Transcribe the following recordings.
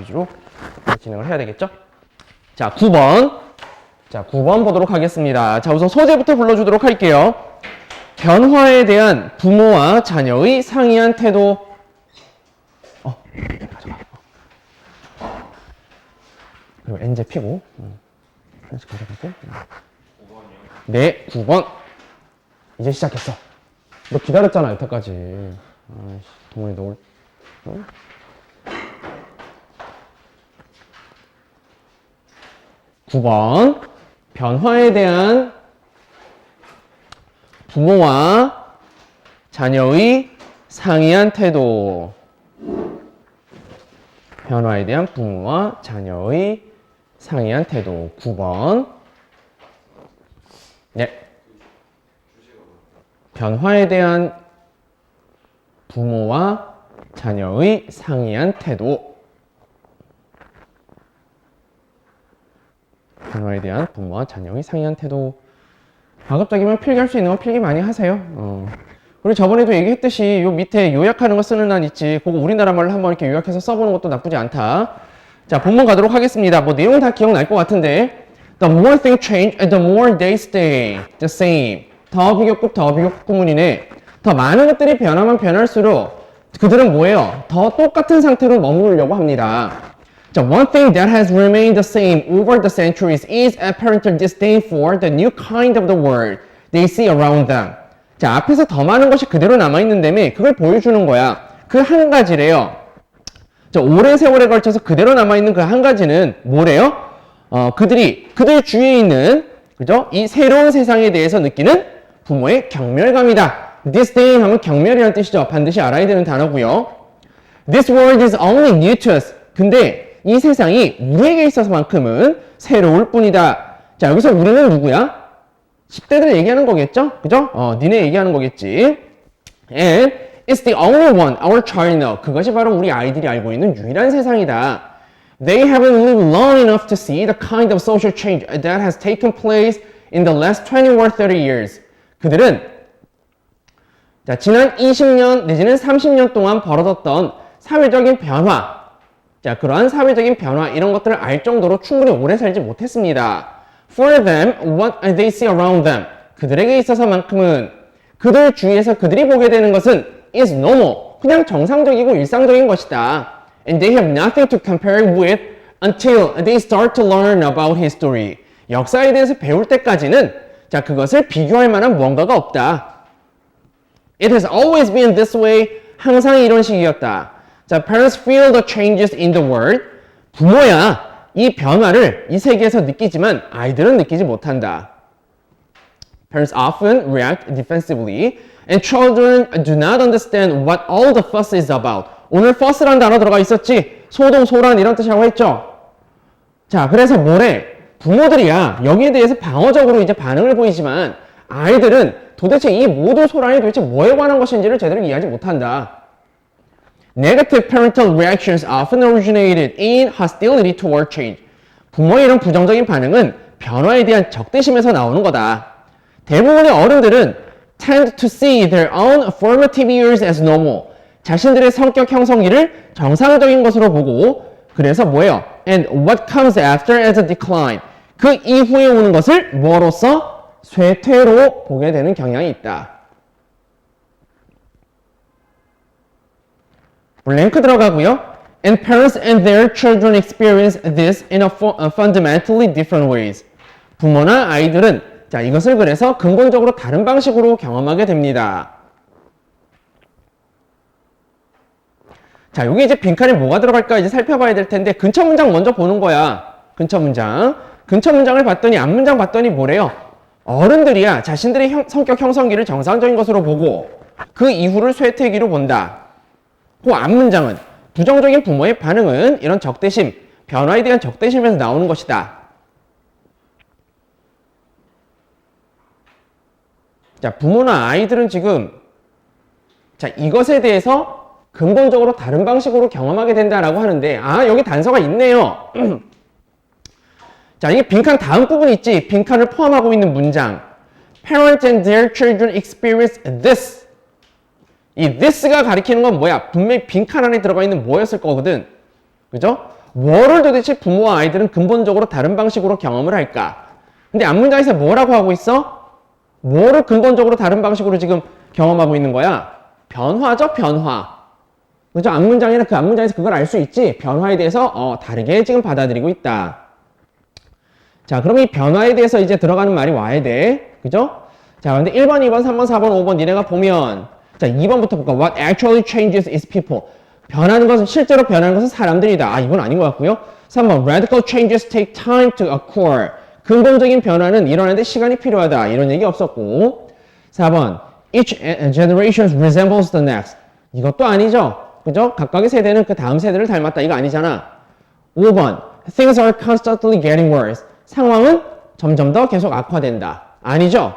위주로 진행을 해야 되겠죠? 자, 9번. 자, 9번 보도록 하겠습니다. 자, 우선 소재부터 불러주도록 할게요. 변화에 대한 부모와 자녀의 상이한 태도. 가져가. 그리고 N제 피고. 하나씩 가져가고. 네, 9번. 이제 시작했어. 너 기다렸잖아, 여태까지. 아이씨, 동훈이 너 응? (9번) 변화에 대한 부모와 자녀의 상이한 태도. 변화에 대한 부모와 자녀의 상이한 태도. 9번. 네. 변화에 대한 부모와 자녀의 상이한 태도. 변화에 대한 부모와 자녀의 상이한 태도. 가급적이면 필기할 수 있는 건 필기 많이 하세요. 그리고 저번에도 얘기했듯이 요 밑에 요약하는 거 쓰는 날 있지. 그거 우리나라 말로 한번 이렇게 요약해서 써보는 것도 나쁘지 않다. 자, 본문 가도록 하겠습니다. 뭐 내용 다 기억날 것 같은데. The more things change, the more they stay the same. 더 비교급 구문이네. 더 많은 것들이 변하면 변할수록 그들은 뭐예요? 더 똑같은 상태로 머무르려고 합니다. 자, one thing that has remained the same over the centuries is a parental disdain for the new kind of the world they see around them. 자, 앞에서 더 많은 것이 그대로 남아있는다며 그걸 보여주는 거야. 그 한 가지래요. 자, 오랜 세월에 걸쳐서 그대로 남아있는 그 한 가지는 뭐래요? 그들 주위에 있는, 그죠? 이 새로운 세상에 대해서 느끼는 부모의 경멸감이다. disdain 하면 경멸이라는 뜻이죠. 반드시 알아야 되는 단어고요. This world is only new to us. 근데 이 세상이 우리에게 있어서만큼은 새로울 뿐이다. 자, 여기서 우리는 누구야? 10대들 얘기하는 거겠죠? 그죠? 니네 얘기하는 거겠지. And it's the only one our child knows. 그것이 바로 우리 아이들이 알고 있는 유일한 세상이다. They haven't lived long enough to see the kind of social change that has taken place in the last 20 or 30 years. 그들은 자, 지난 20년 내지는 30년 동안 벌어졌던 사회적인 변화, 자, 그러한 사회적인 변화 이런 것들을 알 정도로 충분히 오래 살지 못했습니다. For them, what they see around them. 그들에게 있어서만큼은 그들 주위에서 그들이 보게 되는 것은 is normal. 그냥 정상적이고 일상적인 것이다. And they have nothing to compare with until they start to learn about history. 역사에 대해서 배울 때까지는 자, 그것을 비교할 만한 뭔가가 없다. It has always been this way. 항상 이런 식이었다. 자, parents feel the changes in the world. 부모야 이 변화를 이 세계에서 느끼지만 아이들은 느끼지 못한다. Parents often react defensively and children do not understand what all the fuss is about. 오늘 fuss라는 단어 들어가 있었지? 소동, 소란 이런 뜻이라고 했죠? 자, 그래서 뭐래? 부모들이야 여기에 대해서 방어적으로 이제 반응을 보이지만 아이들은 도대체 이 모든 소란이 도대체 뭐에 관한 것인지를 제대로 이해하지 못한다. Negative parental reactions often originated in hostility toward change. 부모의 이런 부정적인 반응은 변화에 대한 적대심에서 나오는 거다. 대부분의 어른들은 tend to see their own formative years as normal. 자신들의 성격 형성기를 정상적인 것으로 보고 그래서 뭐예요? And what comes after as a decline. 그 이후에 오는 것을 뭐로써? 쇠퇴로 보게 되는 경향이 있다. 블랭크 들어가고요. And parents and their children experience this in a fundamentally different ways. 부모나 아이들은 자, 이것을 그래서 근본적으로 다른 방식으로 경험하게 됩니다. 자, 여기 이제 빈칸에 뭐가 들어갈까 이제 살펴봐야 될 텐데 근처 문장 먼저 보는 거야. 근처 문장을 봤더니 앞문장 봤더니 뭐래요? 어른들이야 자신들의 성격 형성기를 정상적인 것으로 보고 그 이후를 쇠퇴기로 본다. 그 앞문장은 부정적인 부모의 반응은 이런 적대심, 변화에 대한 적대심에서 나오는 것이다. 자, 부모나 아이들은 지금 자, 이것에 대해서 근본적으로 다른 방식으로 경험하게 된다라고 하는데 아, 여기 단서가 있네요. 자, 이게 빈칸 다음 부분 있지? 빈칸을 포함하고 있는 문장. Parents and their children experience this. 이 this가 가리키는 건 뭐야? 분명히 빈칸 안에 들어가 있는 뭐였을 거거든. 그죠? 뭐를 도대체 부모와 아이들은 근본적으로 다른 방식으로 경험을 할까? 근데 앞문장에서 뭐라고 하고 있어? 뭐를 근본적으로 다른 방식으로 지금 경험하고 있는 거야? 변화죠, 변화. 그죠? 앞문장이나 그 앞문장에서 그걸 알 수 있지? 변화에 대해서 다르게 지금 받아들이고 있다. 자, 그럼 이 변화에 대해서 이제 들어가는 말이 와야 돼. 그죠? 자, 근데 1번, 2번, 3번, 4번, 5번 니네가 보면 자, 2번부터 볼까? What actually changes is people. 변하는 것은, 실제로 변하는 것은 사람들이다. 아, 이건 아닌 것 같고요. 3번, radical changes take time to occur. 근본적인 변화는 일어나는데 시간이 필요하다. 이런 얘기 없었고. 4번, each generation resembles the next. 이것도 아니죠. 그죠? 각각의 세대는 그 다음 세대를 닮았다. 이거 아니잖아. 5번, things are constantly getting worse. 상황은 점점 더 계속 악화된다. 아니죠?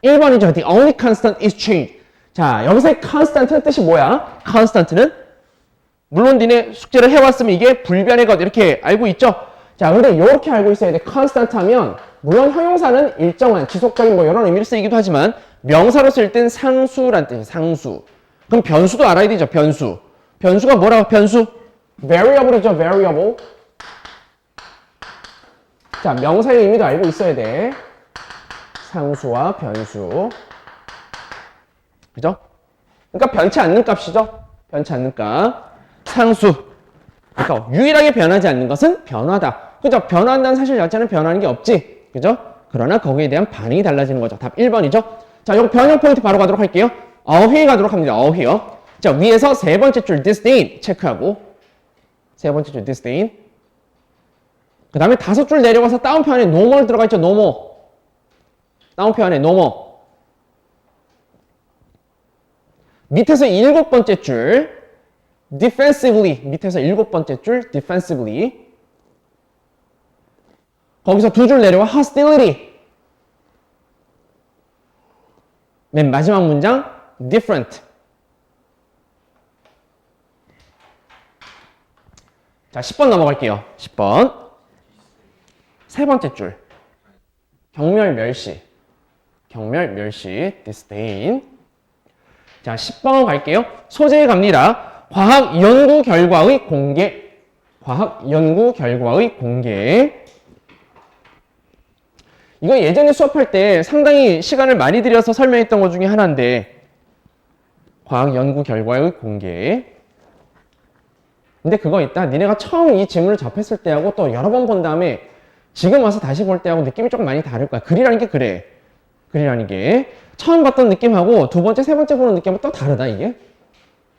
1번이죠. The only constant is change. 자, 여기서의 constant는 뜻이 뭐야? constant는 물론 니네 숙제를 해왔으면 이게 불변의 것 이렇게 알고 있죠? 자, 근데 이렇게 알고 있어야 돼. constant 하면 물론 형용사는 일정한 지속적인 뭐 여러 의미를 쓰이기도 하지만 명사로 쓸 땐 상수란 뜻이에요. 상수. 그럼 변수도 알아야 되죠. 변수. 변수가 뭐라고? 변수? variable이죠. variable. 자, 명사의 의미도 알고 있어야 돼. 상수와 변수. 그죠? 그러니까 변치 않는 값이죠. 변치 않는 값. 상수. 그러니까 유일하게 변하지 않는 것은 변화다. 그죠? 변화한다는 사실 자체는 변하는 게 없지. 그죠? 그러나 거기에 대한 반응이 달라지는 거죠. 답 1번이죠. 자, 요거 변형 포인트 바로 가도록 할게요. 어휘 가도록 합니다. 어휘요. 자, 위에서 세 번째 줄 disdain 체크하고 세 번째 줄 disdain. 그 다음에 다섯 줄 내려가서 다운표 안에 no more 들어가 있죠. no more. 다운표 안에 no more. 밑에서 일곱 번째 줄 defensively. 밑에서 일곱 번째 줄 defensively. 거기서 두 줄 내려와 hostility. 맨 마지막 문장 different. 자, 10번 넘어갈게요. 10번. 세 번째 줄. 경멸 멸시. 경멸 멸시. disdain. 자, 10번 갈게요. 소재에 갑니다. 과학 연구 결과의 공개. 과학 연구 결과의 공개. 이거 예전에 수업할 때 상당히 시간을 많이 들여서 설명했던 것 중에 하나인데 과학 연구 결과의 공개. 근데 그거 있다. 니네가 처음 이 지문을 접했을 때하고 또 여러 번 본 다음에 지금 와서 다시 볼 때하고 느낌이 조금 많이 다를 거야. 글이라는 게 그래. 글이라는 게 처음 봤던 느낌하고 두 번째, 세 번째 보는 느낌은 또 다르다. 이게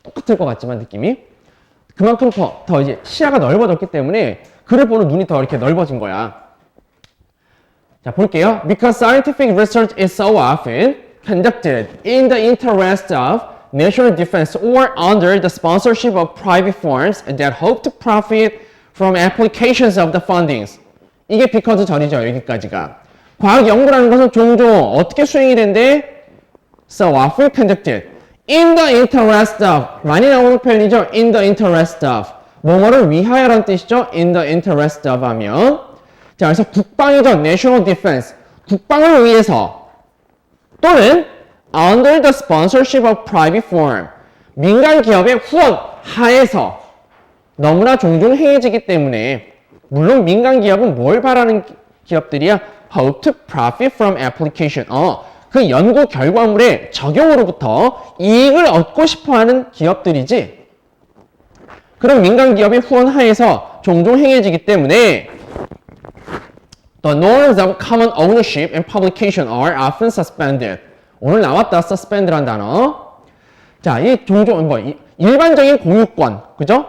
똑같을 것 같지만 느낌이 그만큼 더 이제 시야가 넓어졌기 때문에 글을 보는 눈이 더 이렇게 넓어진 거야. 자, 볼게요. Because scientific research is so often conducted in the interest of national defense or under the sponsorship of private firms that hope to profit from applications of the fundings. 이게 because 전이죠. 여기까지가. 과학 연구라는 것은 종종 어떻게 수행이 된대? So often conducted in the interest of. 많이 나오는 표현이죠. in the interest of. 뭐뭐를 위하여라는 뜻이죠. in the interest of 하면. 자, 그래서 국방이죠. national defense. 국방을 위해서 또는 under the sponsorship of private firm. 민간 기업의 후원 하에서 너무나 종종 행해지기 때문에 물론 민간 기업은 뭘 바라는 기업들이야? Hope to profit from application. 그 연구 결과물의 적용으로부터 이익을 얻고 싶어하는 기업들이지. 그럼 민간 기업의 후원 하에서 종종 행해지기 때문에 The norms of common ownership and publication are often suspended. 오늘 나왔다, suspend란 단어. 자, 이 종종, 일반적인 공유권, 그죠?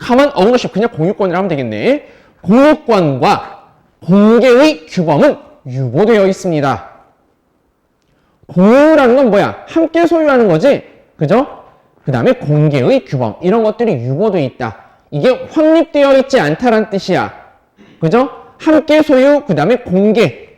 common ownership, 그냥 공유권이라 하면 되겠네. 공유권과 공개의 규범은 유보되어 있습니다. 공유라는 건 뭐야? 함께 소유하는 거지? 그죠? 그 다음에 공개의 규범, 이런 것들이 유보되어 있다. 이게 확립되어 있지 않다라는 뜻이야. 그죠? 함께 소유, 그 다음에 공개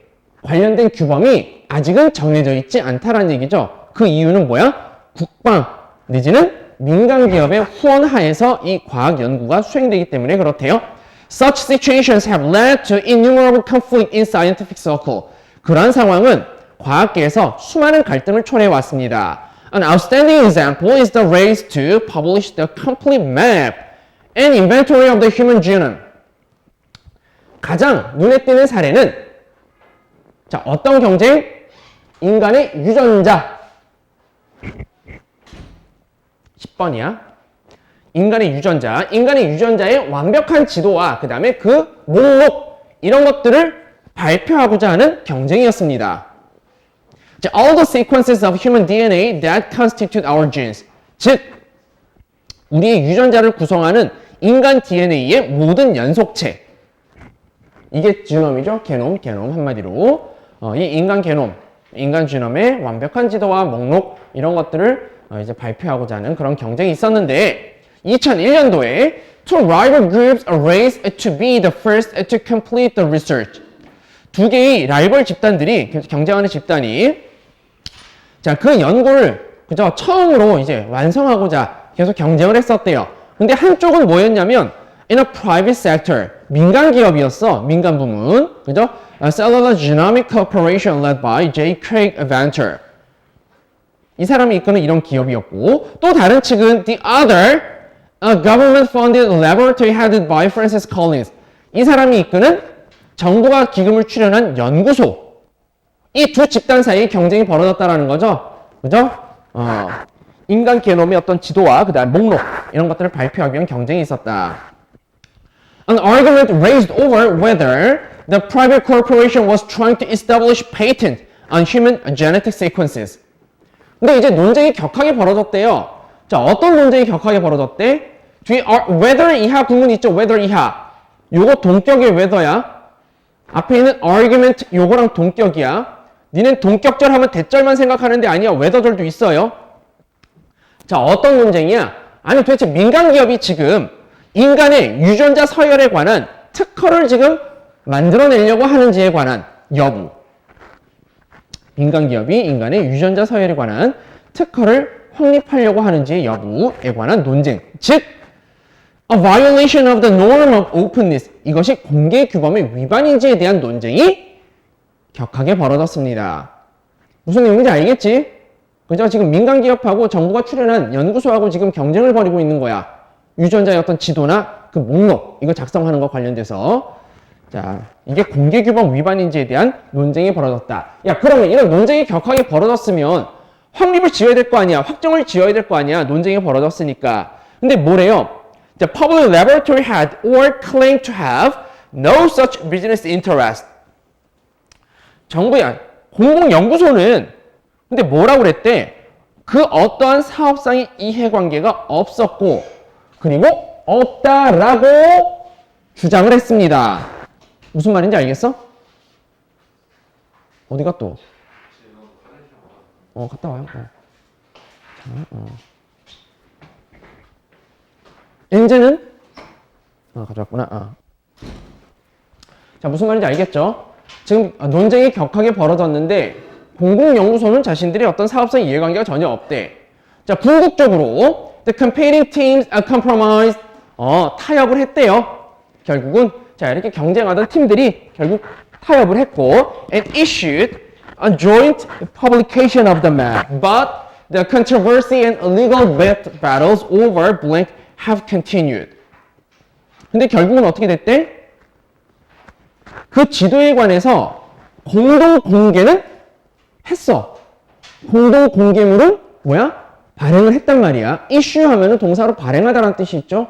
관련된 규범이 아직은 정해져 있지 않다라는 얘기죠. 그 이유는 뭐야? 국방 내지는 민간 기업의 후원 하에서 이 과학 연구가 수행되기 때문에 그렇대요. Such situations have led to innumerable conflict in scientific circle. 그러한 상황은 과학계에서 수많은 갈등을 초래해 왔습니다. An outstanding example is the race to publish the complete map An inventory of the human genome. 가장 눈에 띄는 사례는 자, 어떤 경쟁? 인간의 유전자. 10번이야. 인간의 유전자의 완벽한 지도와 그 다음에 그 목록 이런 것들을 발표하고자 하는 경쟁이었습니다. 자, all the sequences of human DNA that constitute our genes. 즉, 우리의 유전자를 구성하는 인간 DNA의 모든 연속체. 이게 지놈이죠. 게놈 한마디로. 이 인간 게놈, 인간 지놈의 완벽한 지도와 목록 이런 것들을 이제 발표하고자 하는 그런 경쟁이 있었는데 2001년도에 two rival groups raced to be the first to complete the research. 두 개의 라이벌 집단들이 경쟁하는 집단이 자, 그 연구를 그저 처음으로 이제 완성하고자 계속 경쟁을 했었대요. 근데 한쪽은 뭐였냐면 in a private sector, 민간 기업이었어. 민간 부문. 그죠? Cellular Genomic Corporation led by J. Craig Venter. 이 사람이 이끄는 이런 기업이었고 또 다른 측은 the other, a government-funded laboratory headed by Francis Collins. 이 사람이 이끄는 정부가 기금을 출연한 연구소. 이 두 집단 사이에 경쟁이 벌어졌다라는 거죠. 그죠? 인간 게놈의 어떤 지도와 그 다음 목록 이런 것들을 발표하기 위한 경쟁이 있었다. An argument raised over whether the private corporation was trying to establish patent on human genetic sequences. 근데 이제 논쟁이 격하게 벌어졌대요. 자, 어떤 논쟁이 격하게 벌어졌대? 뒤에 whether 이하 구문 있죠? whether 이하. 요거 동격의 whether야. 앞에 있는 argument 요거랑 동격이야. 니는 동격절 하면 대절만 생각하는데 아니야. whether절도 있어요. 자, 어떤 논쟁이야? 아니 도대체 민간 기업이 지금 인간의 유전자 서열에 관한 특허를 지금 만들어내려고 하는지에 관한 여부. 민간 기업이 인간의 유전자 서열에 관한 특허를 확립하려고 하는지의 여부에 관한 논쟁. 즉, a violation of the norm of openness. 이것이 공개 규범의 위반인지에 대한 논쟁이 격하게 벌어졌습니다. 무슨 내용인지 알겠지? 그죠? 지금 민간 기업하고 정부가 출연한 연구소하고 지금 경쟁을 벌이고 있는 거야. 유전자의 어떤 지도나 그 목록 이거 작성하는 거 관련돼서 자 이게 공개규범 위반인지에 대한 논쟁이 벌어졌다. 야 그러면 이런 논쟁이 격하게 벌어졌으면 확립을 지어야 될 거 아니야. 확정을 지어야 될 거 아니야. 논쟁이 벌어졌으니까. 근데 뭐래요? The public laboratory had or claimed to have no such business interest. 정부야 공공연구소는 근데 뭐라고 그랬대? 그 어떠한 사업상의 이해관계가 없었고 그리고 없다라고 주장을 했습니다. 무슨 말인지 알겠어? 어디가 또? 갔다 와요. 이제는 가져왔구나. 자, 무슨 말인지 알겠죠? 지금 논쟁이 격하게 벌어졌는데 공공연구소는 자신들이 어떤 사업상 이해관계가 전혀 없대. 자, 궁극적으로 the competing teams compromised. 타협을 했대요. 결국은 자 이렇게 경쟁하던 팀들이 결국 타협을 했고 and issued a joint publication of the map. But the controversy and illegal battles over blank have continued. 근데 결국은 어떻게 됐대? 그 지도에 관해서 공동 공개는 했어. 공동 공개물은 뭐야? 발행을 했단 말이야. issue 하면은 동사로 발행하다라는 뜻이 있죠.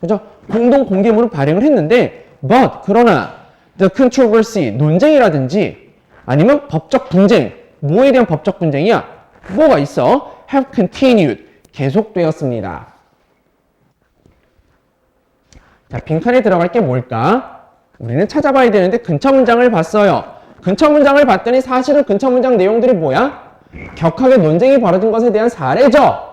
그죠? 공동 공개물은 발행을 했는데 but 그러나 the controversy 논쟁이라든지 아니면 법적 분쟁 뭐에 대한 법적 분쟁이야? 뭐가 있어? have continued 계속되었습니다. 자, 빈칸에 들어갈 게 뭘까? 우리는 찾아봐야 되는데 근처 문장을 봤어요. 근처 문장을 봤더니 사실은 근처 문장 내용들이 뭐야? 격하게 논쟁이 벌어진 것에 대한 사례죠.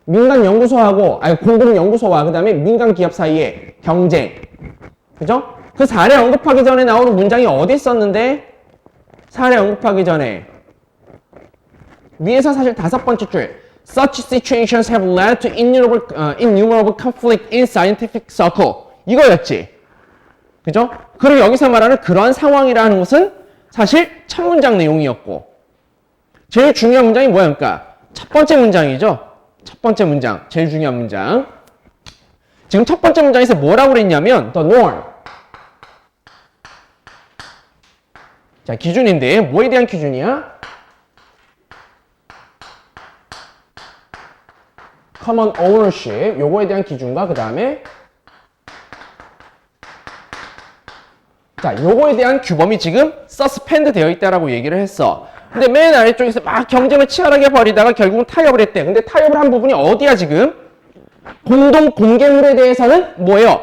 민간 연구소하고 공공 연구소와 그 다음에 민간 기업 사이의 경쟁. 그죠? 그 사례 언급하기 전에 나오는 문장이 어디 있었는데? 사례 언급하기 전에 위에서 사실 5번째 줄 Such situations have led to innumerable conflict in scientific circle. 이거였지. 그죠? 그리고 여기서 말하는 그런 상황이라는 것은 사실 첫 문장 내용이었고 제일 중요한 문장이 뭐야? 그러니까 첫 번째 문장이죠. 첫 번째 문장, 제일 중요한 문장. 지금 첫 번째 문장에서 뭐라고 그랬냐면 the norm. 자, 기준인데 뭐에 대한 기준이야? common ownership. 요거에 대한 기준과 그 다음에 자, 요거에 대한 규범이 지금 suspend 되어 있다라고 얘기를 했어. 근데 맨 아래쪽에서 막 경쟁을 치열하게 벌이다가 결국은 타협을 했대. 근데 타협을 한 부분이 어디야 지금? 공동 공개물에 대해서는 뭐예요?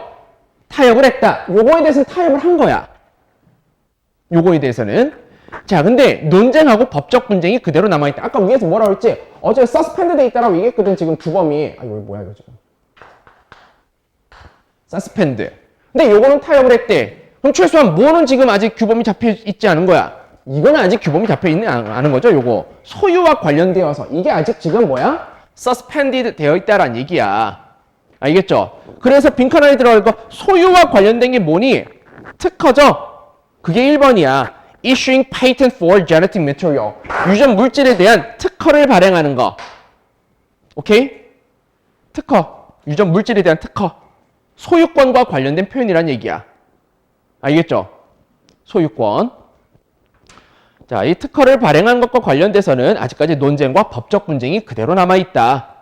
타협을 했다. 요거에 대해서는 타협을 한 거야. 요거에 대해서는. 자, 근데 논쟁하고 법적 분쟁이 그대로 남아있다. 아까 위에서 뭐라고 했지? 어제 suspend 돼 있다라고 얘기했거든. 지금 규범이. 아, 이거 뭐야 이거 지금. suspend. 근데 요거는 타협을 했대. 그럼 최소한 뭐는 지금 아직 규범이 잡혀 있지 않은 거야? 이거는 아직 규범이 잡혀 있는 않은 거죠, 요거. 소유와 관련되어서. 이게 아직 지금 뭐야? suspended 되어 있다라는 얘기야. 알겠죠? 그래서 빈칸 안에 들어갈 거 소유와 관련된 게 뭐니? 특허죠? 그게 1번이야. issuing patent for genetic material. 유전 물질에 대한 특허를 발행하는 거. 오케이? 특허. 유전 물질에 대한 특허. 소유권과 관련된 표현이란 얘기야. 알겠죠? 소유권. 자, 이 특허를 발행한 것과 관련돼서는 아직까지 논쟁과 법적 분쟁이 그대로 남아있다.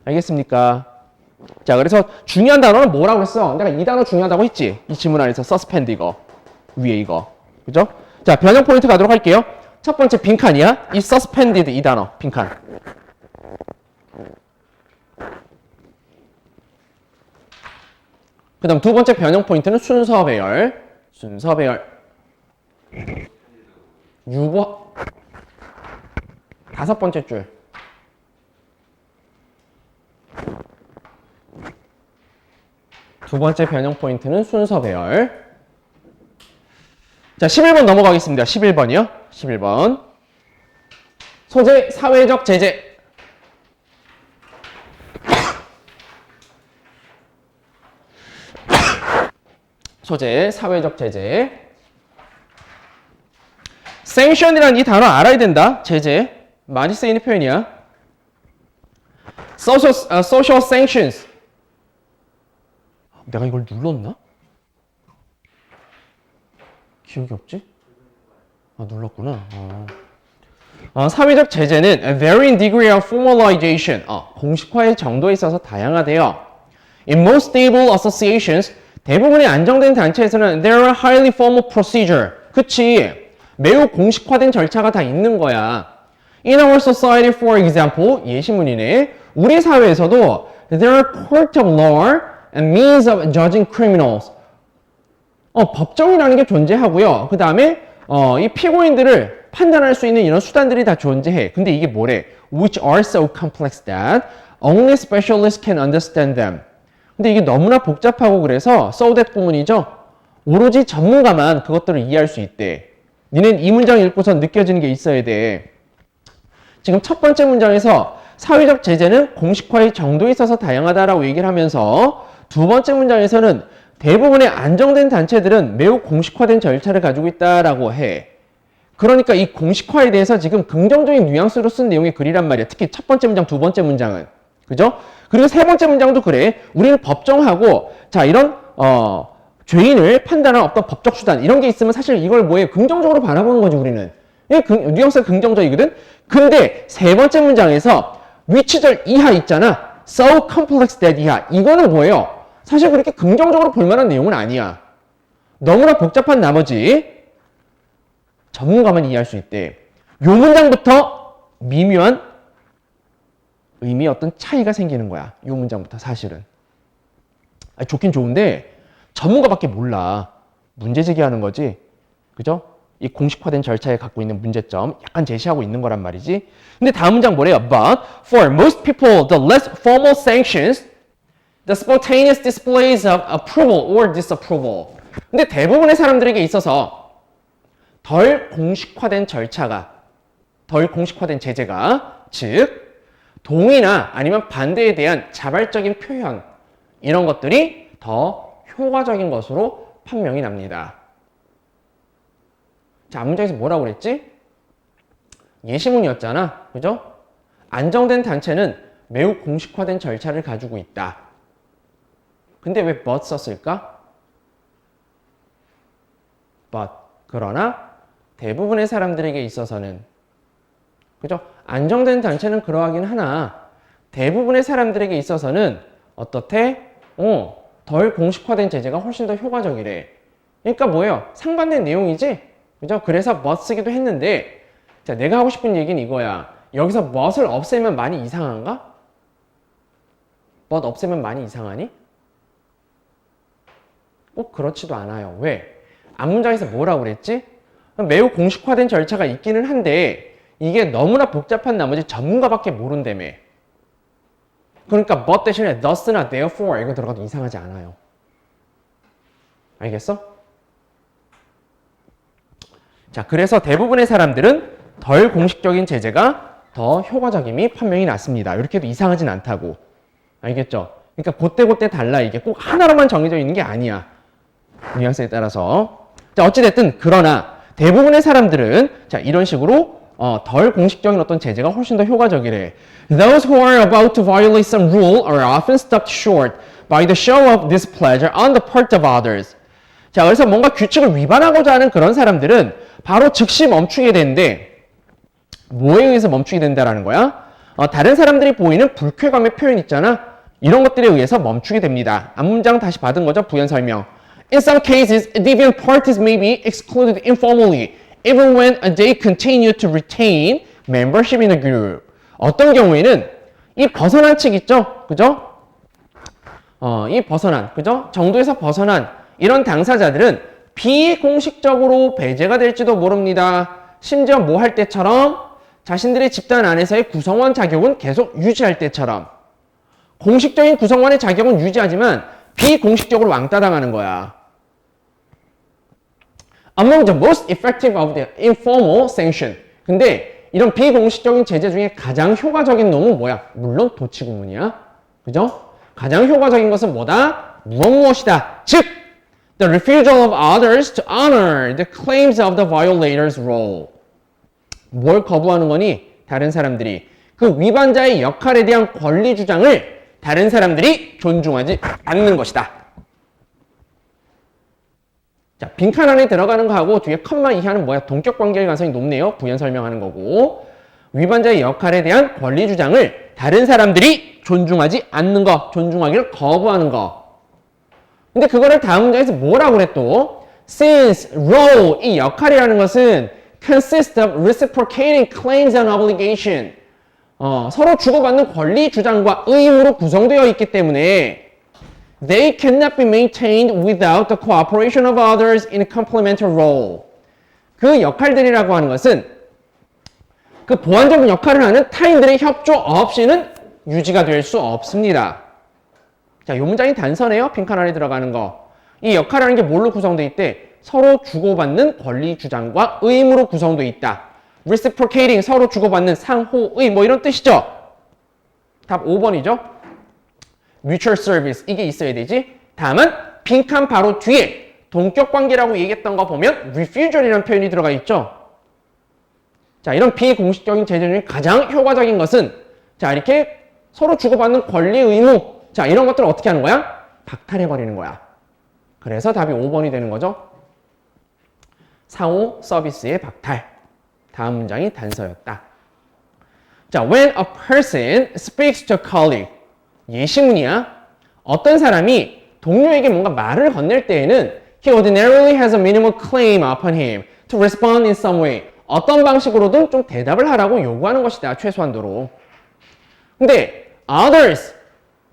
알겠습니까? 자, 그래서 중요한 단어는 뭐라고 그랬어? 내가 이 단어 중요하다고 했지? 이 지문 안에서 suspend 이거. 위에 이거. 그죠? 자, 변형 포인트 가도록 할게요. 첫 번째 빈칸이야. 이 suspended 이 단어. 빈칸. 그 다음 두 번째 변형 포인트는 순서 배열. 순서 배열. 유보. 다섯 번째 줄. 두 번째 변형 포인트는 순서 배열. 자, 11번 넘어가겠습니다. 11번이요. 11번. 소재, 사회적 제재. 소재, 사회적 제재. sanction이라는 이 단어 알아야 된다. 제재. 많이 쓰이는 표현이야. social sanctions. 내가 이걸 눌렀나? 기억이 없지? 아, 눌렀구나. 사회적 제재는 a varying degree of formalization. 공식화의 정도에 있어서 다양하대요. In most stable associations, 대부분의 안정된 단체에서는 there are highly formal procedure. 그치? 매우 공식화된 절차가 다 있는 거야. In our society, for example, 예시문이네. 우리 사회에서도 there are court of law and means of judging criminals. 법정이라는 게 존재하고요. 그 다음에 이 피고인들을 판단할 수 있는 이런 수단들이 다 존재해. 근데 이게 뭐래? Which are so complex that only specialists can understand them. 근데 이게 너무나 복잡하고 그래서 so that 부분이죠. 오로지 전문가만 그것들을 이해할 수 있대. 니는 이 문장 읽고서 느껴지는 게 있어야 돼. 지금 첫 번째 문장에서 사회적 제재는 공식화의 정도에 있어서 다양하다라고 얘기를 하면서 두 번째 문장에서는 대부분의 안정된 단체들은 매우 공식화된 절차를 가지고 있다라고 해. 그러니까 이 공식화에 대해서 지금 긍정적인 뉘앙스로 쓴 내용의 글이란 말이야. 특히 첫 번째 문장, 두 번째 문장은. 그죠? 그리고 세 번째 문장도 그래. 우리는 법정하고 자 이런 죄인을 판단할 어떤 법적 수단 이런 게 있으면 사실 이걸 뭐예요? 긍정적으로 바라보는 거지 우리는. 뉘앙스가 긍정적이거든? 근데 세 번째 문장에서 위치절 이하 있잖아. So complex that 이하. 이거는 뭐예요? 사실 그렇게 긍정적으로 볼 만한 내용은 아니야. 너무나 복잡한 나머지 전문가만 이해할 수 있대. 요 문장부터 미묘한 의미의 어떤 차이가 생기는 거야. 요 문장부터 사실은. 좋긴 좋은데 전문가밖에 몰라. 문제 제기하는 거지. 그죠? 이 공식화된 절차에 갖고 있는 문제점 약간 제시하고 있는 거란 말이지. 근데 다음 문장 뭐래요? But for most people, the less formal sanctions, the spontaneous displays of approval or disapproval. 근데 대부분의 사람들에게 있어서 덜 공식화된 절차가, 덜 공식화된 제재가, 즉 동의나 아니면 반대에 대한 자발적인 표현 이런 것들이 더 효과적인 것으로 판명이 납니다. 자, 문장에서 뭐라고 그랬지? 예시문이었잖아. 그죠? 안정된 단체는 매우 공식화된 절차를 가지고 있다. 근데 왜 but 썼을까? but. 그러나 대부분의 사람들에게 있어서는, 그죠? 안정된 단체는 그러하긴 하나 대부분의 사람들에게 있어서는 어떻대? 덜 공식화된 제재가 훨씬 더 효과적이래. 그러니까 뭐예요? 상반된 내용이지? 그죠? 그래서 but 쓰기도 했는데, 자, 내가 하고 싶은 얘기는 이거야. 여기서 but을 없애면 많이 이상한가? but 없애면 많이 이상하니? 꼭 그렇지도 않아요. 왜? 앞문장에서 뭐라고 그랬지? 매우 공식화된 절차가 있기는 한데 이게 너무나 복잡한 나머지 전문가밖에 모른다며. 그러니까 but 대신에 thus나 therefore 이거 들어가도 이상하지 않아요. 알겠어? 자, 그래서 대부분의 사람들은 덜 공식적인 제재가 더 효과적임이 판명이 났습니다. 이렇게 해도 이상하진 않다고. 알겠죠? 그러니까 그때그때 달라. 이게 꼭 하나로만 정해져 있는 게 아니야. 뉘앙스에 따라서. 자, 어찌됐든 그러나 대부분의 사람들은 자, 이런 식으로 덜 공식적인 어떤 제재가 훨씬 더 효과적이래. Those who are about to violate some rule are often stopped short by the show of displeasure on the part of others. 자, 그래서 뭔가 규칙을 위반하고자 하는 그런 사람들은 바로 즉시 멈추게 되는데 뭐에 의해서 멈추게 된다라는 거야? 다른 사람들이 보이는 불쾌감의 표현 있잖아. 이런 것들에 의해서 멈추게 됩니다. 앞문장 다시 받은 거죠. 부연 설명. In some cases, deviant parties may be excluded informally, even when they continue to retain membership in a group. 어떤 경우에는 이 벗어난 측 있죠? 그죠? 이 벗어난, 그죠? 정도에서 벗어난 이런 당사자들은 비공식적으로 배제가 될지도 모릅니다. 심지어 뭐 할 때처럼 자신들의 집단 안에서의 구성원 자격은 계속 유지할 때처럼 공식적인 구성원의 자격은 유지하지만 비공식적으로 왕따 당하는 거야. Among the most effective of the informal sanction. 근데 이런 비공식적인 제재 중에 가장 효과적인 놈은 뭐야? 물론 도치구문이야. 그죠? 가장 효과적인 것은 뭐다? 무엇이다. 즉, the refusal of others to honor the claims of the violator's role. 뭘 거부하는 거니? 다른 사람들이 그 위반자의 역할에 대한 권리 주장을 다른 사람들이 존중하지 않는 것이다. 자, 빈칸 안에 들어가는 거하고 뒤에 컴마 이하는 뭐야? 동격 관계의 가능성이 높네요. 부연 설명하는 거고. 위반자의 역할에 대한 권리 주장을 다른 사람들이 존중하지 않는 거, 존중하기를 거부하는 거. 근데 그거를 다음 문장에서 뭐라고 그래 또? Since role, 이 역할이라는 것은 consist of reciprocating claims and obligation. 서로 주고받는 권리 주장과 의무로 구성되어 있기 때문에 they cannot be maintained without the cooperation of others in a complementary role. 그 역할들이라고 하는 것은 그 보완적인 역할을 하는 타인들의 협조 없이는 유지가 될 수 없습니다. 자, 이 문장이 단선해요. 빈칸 안에 들어가는 거. 이 역할이라는 게 뭘로 구성되어 있대? 서로 주고받는 권리 주장과 의무로 구성되어 있다. reciprocating, 서로 주고받는 상호의 뭐 이런 뜻이죠. 답 5번이죠. mutual service, 이게 있어야 되지. 다만 빈칸 바로 뒤에 동격관계라고 얘기했던 거 보면 refusal이라는 표현이 들어가 있죠. 자, 이런 비공식적인 제재 중에 가장 효과적인 것은 자, 이렇게 서로 주고받는 권리, 의무, 자, 이런 것들을 어떻게 하는 거야? 박탈해버리는 거야. 그래서 답이 5번이 되는 거죠. 상호 서비스의 박탈. 다음 문장이 단서였다. 자, when a person speaks to a colleague. 예시문이야. 어떤 사람이 동료에게 뭔가 말을 건넬 때에는 he ordinarily has a minimal claim upon him to respond in some way. 어떤 방식으로든 좀 대답을 하라고 요구하는 것이다. 최소한도로. 근데 others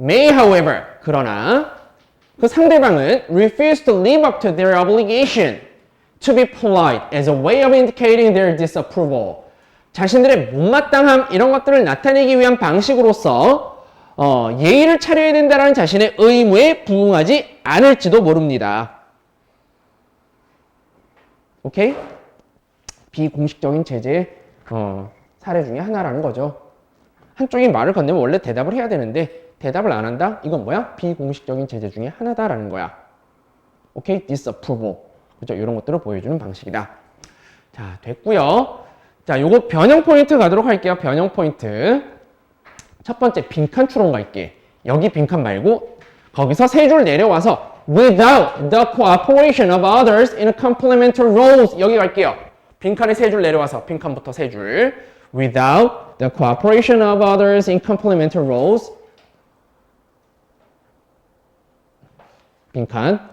may, however, 그러나 그 상대방은 refuse to live up to their obligation to be polite as a way of indicating their disapproval. 자신들의 못마땅함 이런 것들을 나타내기 위한 방식으로서 예의를 차려야 된다는 자신의 의무에 부응하지 않을지도 모릅니다. 오케이? 비공식적인 제재의 사례 중에 하나라는 거죠. 한쪽이 말을 건네면 원래 대답을 해야 되는데 대답을 안 한다? 이건 뭐야? 비공식적인 제재 중에 하나다라는 거야. 오케이? disapproval. 그죠? 이런 것들을 보여주는 방식이다. 자, 됐고요. 자, 요거 변형 포인트 가도록 할게요. 변형 포인트. 첫 번째 빈칸 추론 갈게. 여기 빈칸 말고 거기서 세 줄 내려와서 without the cooperation of others in complementary roles 여기 갈게요. 빈칸에 세 줄 내려와서 빈칸부터 세 줄 without the cooperation of others in complementary roles 빈칸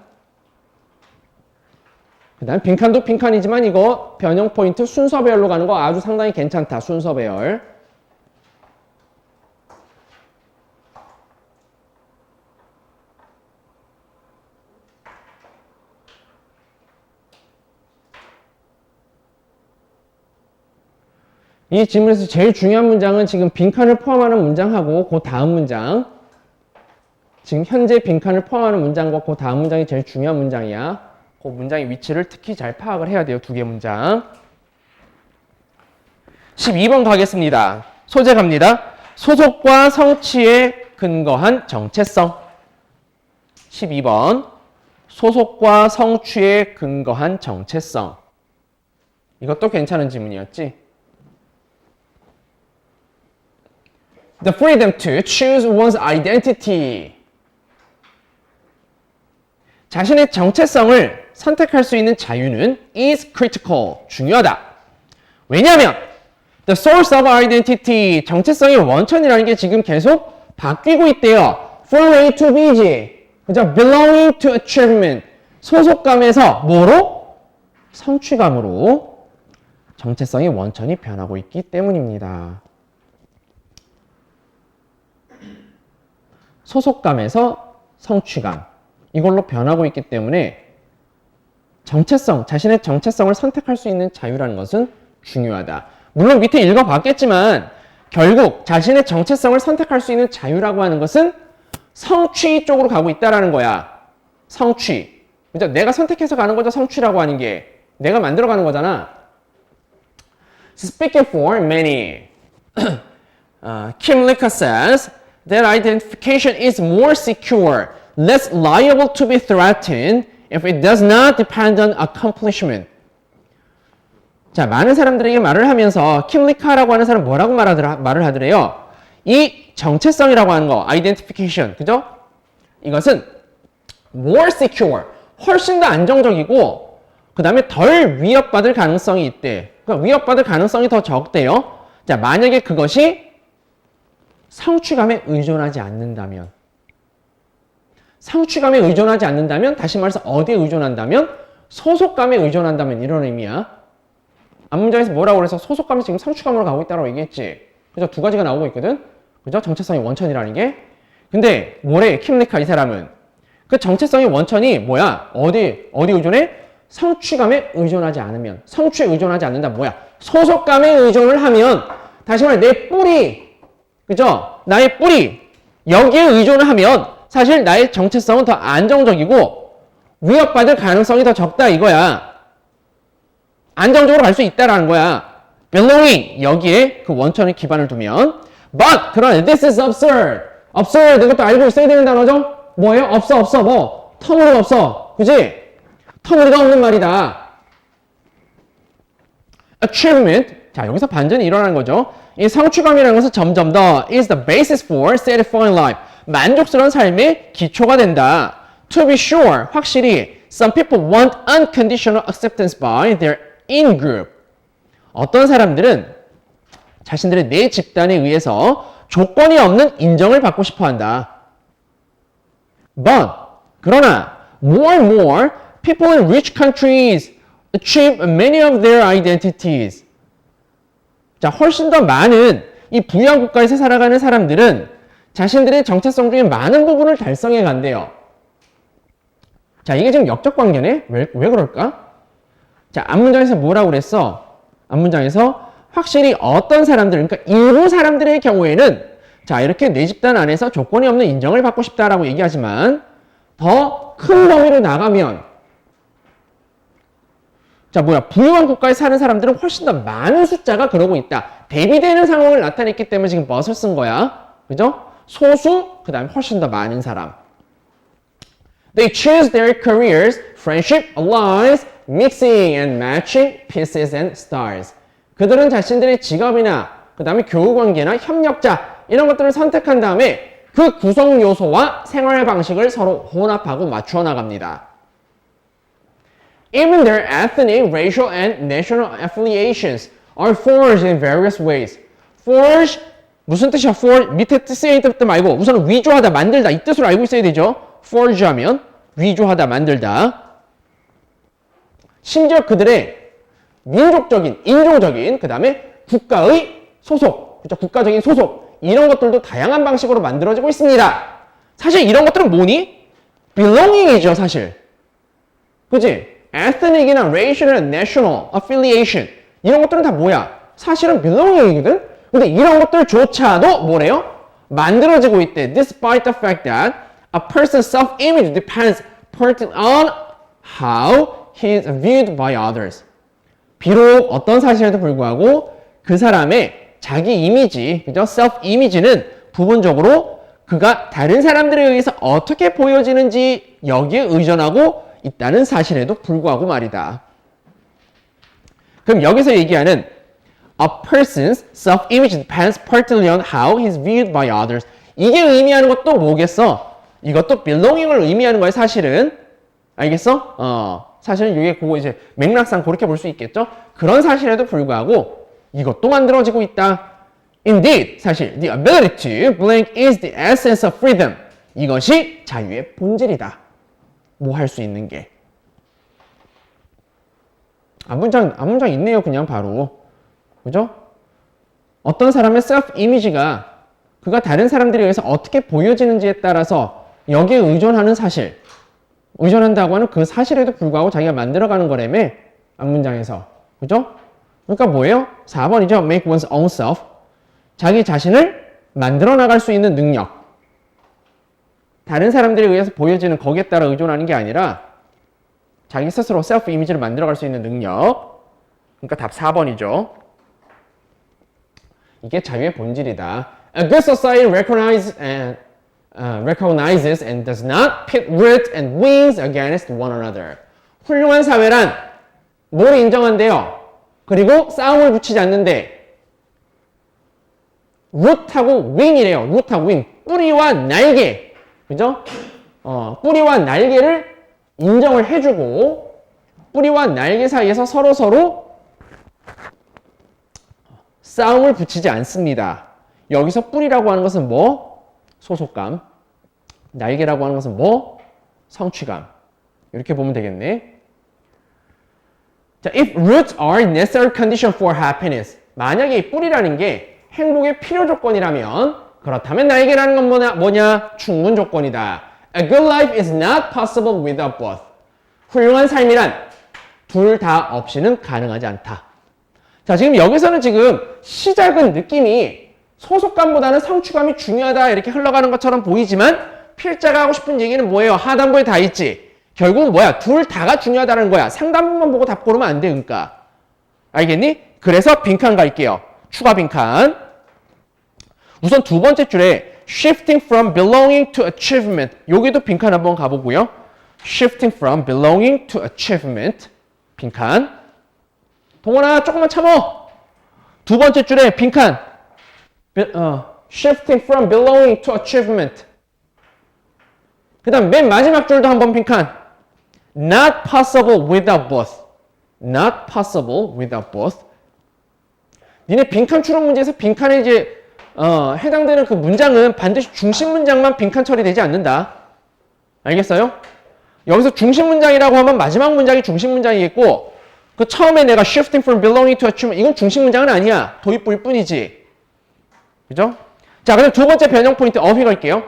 그 다음 빈칸도 빈칸이지만 이거 변형 포인트 순서 배열로 가는 거 아주 상당히 괜찮다. 순서 배열. 이 질문에서 제일 중요한 문장은 지금 빈칸을 포함하는 문장하고 그 다음 문장 지금 현재 빈칸을 포함하는 문장과 그 다음 문장이 제일 중요한 문장이야. 그 문장의 위치를 특히 잘 파악을 해야 돼요. 두 개 문장. 12번 가겠습니다. 소재 갑니다. 소속과 성취에 근거한 정체성. 12번. 소속과 성취에 근거한 정체성. 이것도 괜찮은 질문이었지? The freedom to choose one's identity. 자신의 정체성을 선택할 수 있는 자유는 is critical. 중요하다. 왜냐하면 the source of identity, 정체성의 원천이라는 게 지금 계속 바뀌고 있대요. From A to B지. 그죠? Belonging to achievement. 소속감에서 뭐로? 성취감으로 정체성의 원천이 변하고 있기 때문입니다. 소속감에서 성취감. 이걸로 변하고 있기 때문에 정체성, 자신의 정체성을 선택할 수 있는 자유라는 것은 중요하다. 물론 밑에 읽어봤겠지만 결국 자신의 정체성을 선택할 수 있는 자유라고 하는 것은 성취 쪽으로 가고 있다라는 거야. 성취. 그죠? 내가 선택해서 가는 거죠. 성취라고 하는 게. 내가 만들어가는 거잖아. Speaking for many, Kim Licka says that identification is more secure, less liable to be threatened if it does not depend on accomplishment. 자, 많은 사람들에게 말을 하면서 킴리카라고 하는 사람 뭐라고 말을 하더래요? 이 정체성이라고 하는 거, identification, 그죠? 이것은 more secure, 훨씬 더 안정적이고 그 다음에 덜 위협받을 가능성이 있대. 그러니까 위협받을 가능성이 더 적대요. 자, 만약에 그것이 성취감에 의존하지 않는다면 성취감에 의존하지 않는다면 다시 말해서 어디에 의존한다면 소속감에 의존한다면 이런 의미야. 앞문장에서 뭐라고 그래서 소속감이 지금 성취감으로 가고 있다고 얘기했지. 그죠? 두 가지가 나오고 있거든. 그죠? 정체성의 원천이라는 게. 근데 뭐래? 킴리카 이 사람은 그 정체성의 원천이 뭐야? 어디 의존해? 성취감에 의존하지 않으면 성취에 의존하지 않는다. 뭐야? 소속감에 의존을 하면 다시 말해 내 뿌리 그죠? 나의 뿌리 여기에 의존을 하면 사실 나의 정체성은 더 안정적이고 위협받을 가능성이 더 적다 이거야. 안정적으로 갈 수 있다라는 거야. belonging 여기에 그 원천에 기반을 두면 but 그러나 this is absurd. absurd 이것도 알고 있어야 되는 단어죠? 뭐예요? 없어 뭐 터무니가 없어. 그지? 터무니가 없는 말이다. achievement 자 여기서 반전이 일어나는 거죠. 이 성취감이라는 것은 점점 더 is the basis for satisfying life. 만족스러운 삶의 기초가 된다. To be sure, 확실히 some people want unconditional acceptance by their in-group. 어떤 사람들은 자신들의 내 집단에 의해서 조건이 없는 인정을 받고 싶어한다. But, 그러나 more and more people in rich countries achieve many of their identities. 자, 훨씬 더 많은 이 부유한 국가에서 살아가는 사람들은 자신들의 정체성 중에 많은 부분을 달성해 간대요. 자, 이게 지금 역적 관계네? 왜 그럴까? 자, 앞문장에서 뭐라고 그랬어? 앞문장에서 확실히 어떤 사람들, 그러니까 일부 사람들의 경우에는 자, 이렇게 내 집단 안에서 조건이 없는 인정을 받고 싶다라고 얘기하지만 더 큰 범위로 나가면 자, 부유한 국가에 사는 사람들은 훨씬 더 많은 숫자가 그러고 있다. 대비되는 상황을 나타냈기 때문에 지금 but을 쓴 거야. 그죠? 소수, 그 다음에 훨씬 더 많은 사람. They choose their careers, friendship, allies, mixing and matching pieces and stars. 그들은 자신들의 직업이나 그 다음에 교우관계나 협력자, 이런 것들을 선택한 다음에 그 구성 요소와 생활 방식을 서로 혼합하고 맞추어 나갑니다. Even their ethnic, racial, and national affiliations are forged in various ways. forge 무슨 뜻이야? forge 밑에 쓰여 있는 뜻 말고 우선 위조하다, 만들다 이 뜻으로 알고 있어야 되죠. forge 하면 위조하다, 만들다. 심지어 그들의 민족적인, 인종적인, 그 다음에 국가의 소속, 그렇죠? 국가적인 소속 이런 것들도 다양한 방식으로 만들어지고 있습니다. 사실 이런 것들은 뭐니? belonging이죠, 사실. 그치? ethnic이나 racial, national affiliation 이런 것들은 다 뭐야? 사실은 belonging이거든? 근데 이런 것들조차도 뭐래요? 만들어지고 있대. Despite the fact that a person's self-image depends partly on how he is viewed by others. 비록 어떤 사실에도 불구하고 그 사람의 자기 이미지, 그죠? self-image는 부분적으로 그가 다른 사람들에 의해서 어떻게 보여지는지 여기에 의존하고 있다는 사실에도 불구하고 말이다. 그럼 여기서 얘기하는 a person's self-image depends partly on how he is viewed by others. 이게 의미하는 것도 뭐겠어? 이것도 belonging을 의미하는 거야, 사실은. 알겠어? 사실은 이게 그거 이제 맥락상 그렇게 볼 수 있겠죠? 그런 사실에도 불구하고 이것도 만들어지고 있다. Indeed, 사실 the ability to blank is the essence of freedom. 이것이 자유의 본질이다. 뭐 할 수 있는 게. 앞문장 있네요, 그냥 바로. 그죠? 어떤 사람의 셀프 이미지가 그가 다른 사람들에 의해서 어떻게 보여지는지에 따라서 여기에 의존하는 사실, 의존한다고 하는 그 사실에도 불구하고 자기가 만들어가는 거라며, 앞문장에서. 그죠? 그러니까 뭐예요? 4번이죠. Make one's own self. 자기 자신을 만들어 나갈 수 있는 능력. 다른 사람들에 의해서 보여지는 거기에 따라 의존하는 게 아니라 자기 스스로 셀프 이미지를 만들어갈 수 있는 능력. 그러니까 답 4번이죠. 이게 자유의 본질이다. A good society recognizes and does not pit roots and wings against one another. 훌륭한 사회란 뭘 인정한대요? 그리고 싸움을 붙이지 않는데 root하고 wing이래요. root하고 wing. 뿌리와 날개. 그죠? 뿌리와 날개를 인정을 해주고 뿌리와 날개 사이에서 서로 싸움을 붙이지 않습니다. 여기서 뿌리라고 하는 것은 뭐? 소속감. 날개라고 하는 것은 뭐? 성취감. 이렇게 보면 되겠네. 자, if roots are necessary condition for happiness. 만약에 이 뿌리라는 게 행복의 필요 조건이라면 그렇다면 날개라는 건 뭐냐? 충분 조건이다. A good life is not possible without both. 훌륭한 삶이란 둘 다 없이는 가능하지 않다. 자, 지금 여기서는 지금 시작은 느낌이 소속감보다는 성취감이 중요하다 이렇게 흘러가는 것처럼 보이지만 필자가 하고 싶은 얘기는 뭐예요? 하단부에 다 있지. 결국은 뭐야? 둘 다가 중요하다는 거야. 상단부만 보고 답 고르면 안 돼, 그러니까. 알겠니? 그래서 빈칸 갈게요. 추가 빈칸. 우선 두 번째 줄에 shifting from belonging to achievement. 여기도 빈칸 한번 가보고요. shifting from belonging to achievement. 빈칸. 동원아, 조금만 참어. 두 번째 줄에 빈칸. shifting from belonging to achievement. 그 다음 맨 마지막 줄도 한번 빈칸. Not possible without both. Not possible without both. 니네 빈칸 추론 문제에서 빈칸에 이제 해당되는 그 문장은 반드시 중심 문장만 빈칸 처리되지 않는다. 알겠어요? 여기서 중심 문장이라고 하면 마지막 문장이 중심 문장이겠고 그 처음에 내가 shifting from belonging to achievement 이건 중심 문장은 아니야. 도입부일 뿐이지. 그죠? 자, 그럼 두 번째 변형 포인트 어휘 갈게요.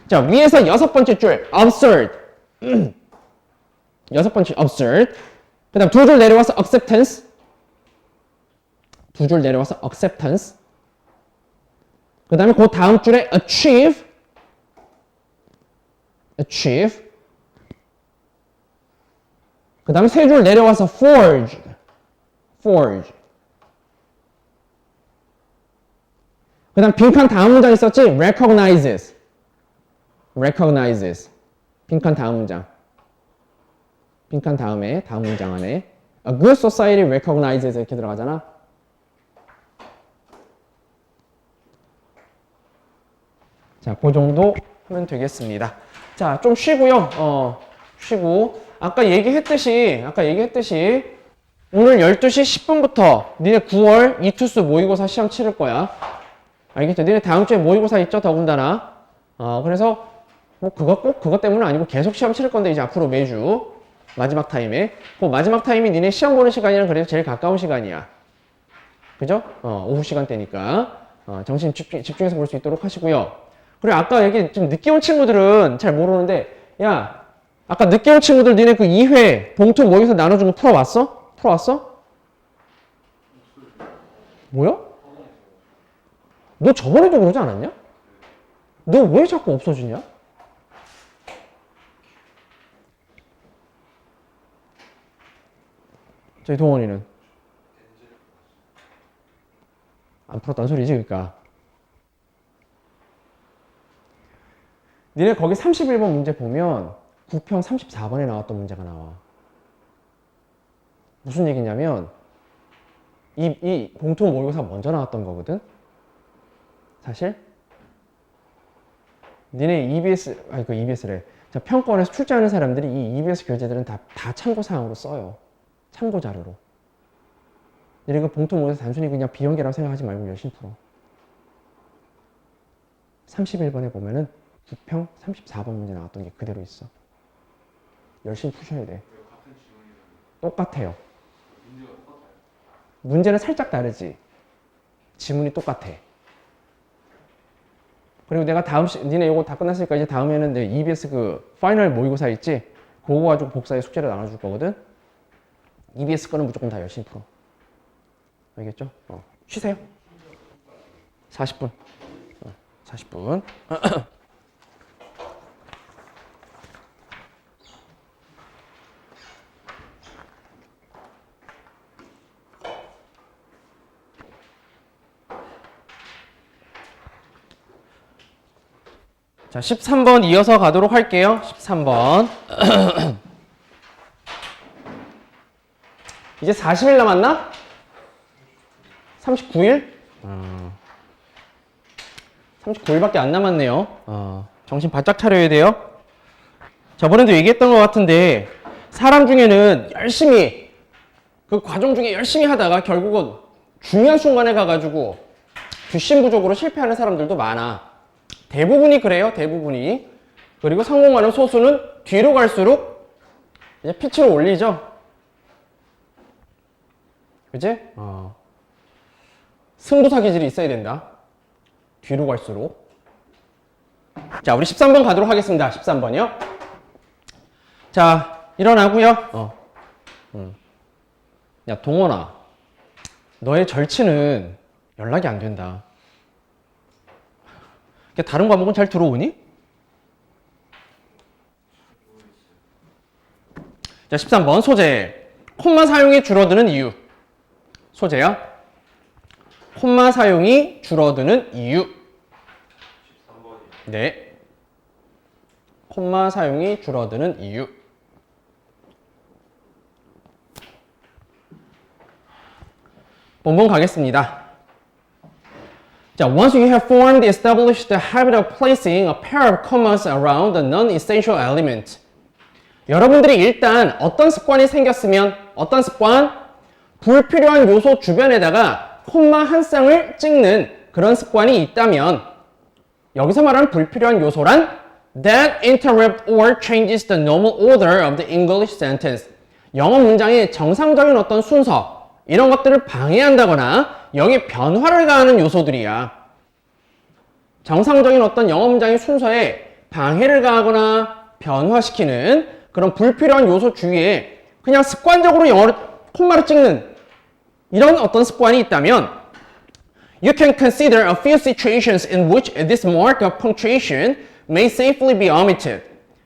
자, 위에서 여섯 번째 줄 absurd. 여섯 번째 absurd. 그 다음 두 줄 내려와서 acceptance. 두 줄 내려와서 acceptance. 그 다음에 그 다음 줄에 achieve. achieve. 그 다음에 세 줄 내려와서 forge. forge. 그 다음 빈칸 다음 문장 있었지? recognizes. recognizes. 빈칸 다음 문장. 빈칸 다음에 다음 문장 안에 a good society recognizes 이렇게 들어가잖아. 자, 그 정도 하면 되겠습니다. 자, 좀 쉬고요. 쉬고. 아까 얘기했듯이 오늘 12시 10분부터 니네 9월 이투수 모의고사 시험 치를 거야. 알겠죠? 니네 다음 주에 모의고사 있죠? 더군다나. 그래서 뭐 그것 때문은 아니고 계속 시험 치를 건데 이제 앞으로 매주 마지막 타임에 그 마지막 타임이 니네 시험 보는 시간이랑 그래도 제일 가까운 시간이야. 그죠? 오후 시간대니까 정신 집중해서 볼 수 있도록 하시고요. 그리고 아까 여기 좀 늦게 온 친구들은 잘 모르는데 야 아까 늦게 온 친구들 니네 그 2회 봉투 모의고사 나눠준 거 풀어왔어? 뭐야? 너 저번에도 그러지 않았냐? 너 왜 자꾸 없어지냐? 저희 동원이는 안 풀었다는 소리지 그러니까. 니네 거기 31번 문제 보면 9평 34번에 나왔던 문제가 나와. 무슨 얘기냐면 이 봉투 모의고사 먼저 나왔던 거거든. 사실 니네 EBS래. 자, 평가원에서 출제하는 사람들이 이 EBS 교재들은 다 참고사항으로 써요. 참고 자료로. 니네 그 봉투 모의고사 단순히 그냥 비연계라고 생각하지 말고 열심히 풀어. 31번에 보면은 9평 34번 문제 나왔던 게 그대로 있어. 열심히 푸셔야 돼. 똑같아요. 문제는 살짝 다르지. 지문이 똑같아. 그리고 내가 니네 이거 다 끝났으니까 이제 다음에는 내 EBS 그 파이널 모의고사 있지? 그거 가지고 복사해 숙제를 나눠줄 거거든? EBS 거는 무조건 다 열심히 풀어. 알겠죠? 쉬세요. 40분. 40분. 자, 13번 이어서 가도록 할게요. 13번. 이제 40일 남았나? 39일? 39일밖에 안 남았네요. 정신 바짝 차려야 돼요. 저번에도 얘기했던 것 같은데 사람 중에는 열심히 그 과정 중에 열심히 하다가 결국은 중요한 순간에 가가지고 뒷심부족으로 실패하는 사람들도 많아. 대부분이 그래요. 대부분이. 그리고 성공하는 소수는 뒤로 갈수록 이제 피치로 올리죠. 그치? 승부사 기질이 있어야 된다. 뒤로 갈수록. 자, 우리 13번 가도록 하겠습니다. 13번이요. 자, 일어나고요. 야, 동원아. 너의 절친은 연락이 안 된다. 다른 과목은 잘 들어오니? 자, 13번 소재. 콤마 사용이 줄어드는 이유. 소재야. 콤마 사용이 줄어드는 이유. 네. 콤마 사용이 줄어드는 이유. 본문 가겠습니다. 자, once you have formed, established the habit of placing a pair of commas around the non-essential element. 여러분들이 일단 어떤 습관이 생겼으면 어떤 습관? 불필요한 요소 주변에다가 콤마 한 쌍을 찍는 그런 습관이 있다면 여기서 말하는 불필요한 요소란 that interrupt or changes the normal order of the English sentence. 영어 문장의 정상적인 어떤 순서 이런 것들을 방해한다거나 여기 변화를 가하는 요소들이야. 정상적인 어떤 영어 문장의 순서에 방해를 가하거나 변화시키는 그런 불필요한 요소 주위에 그냥 습관적으로 영어를 콤마를 찍는 이런 어떤 습관이 있다면 You can consider a few situations in which this mark of punctuation may safely be omitted.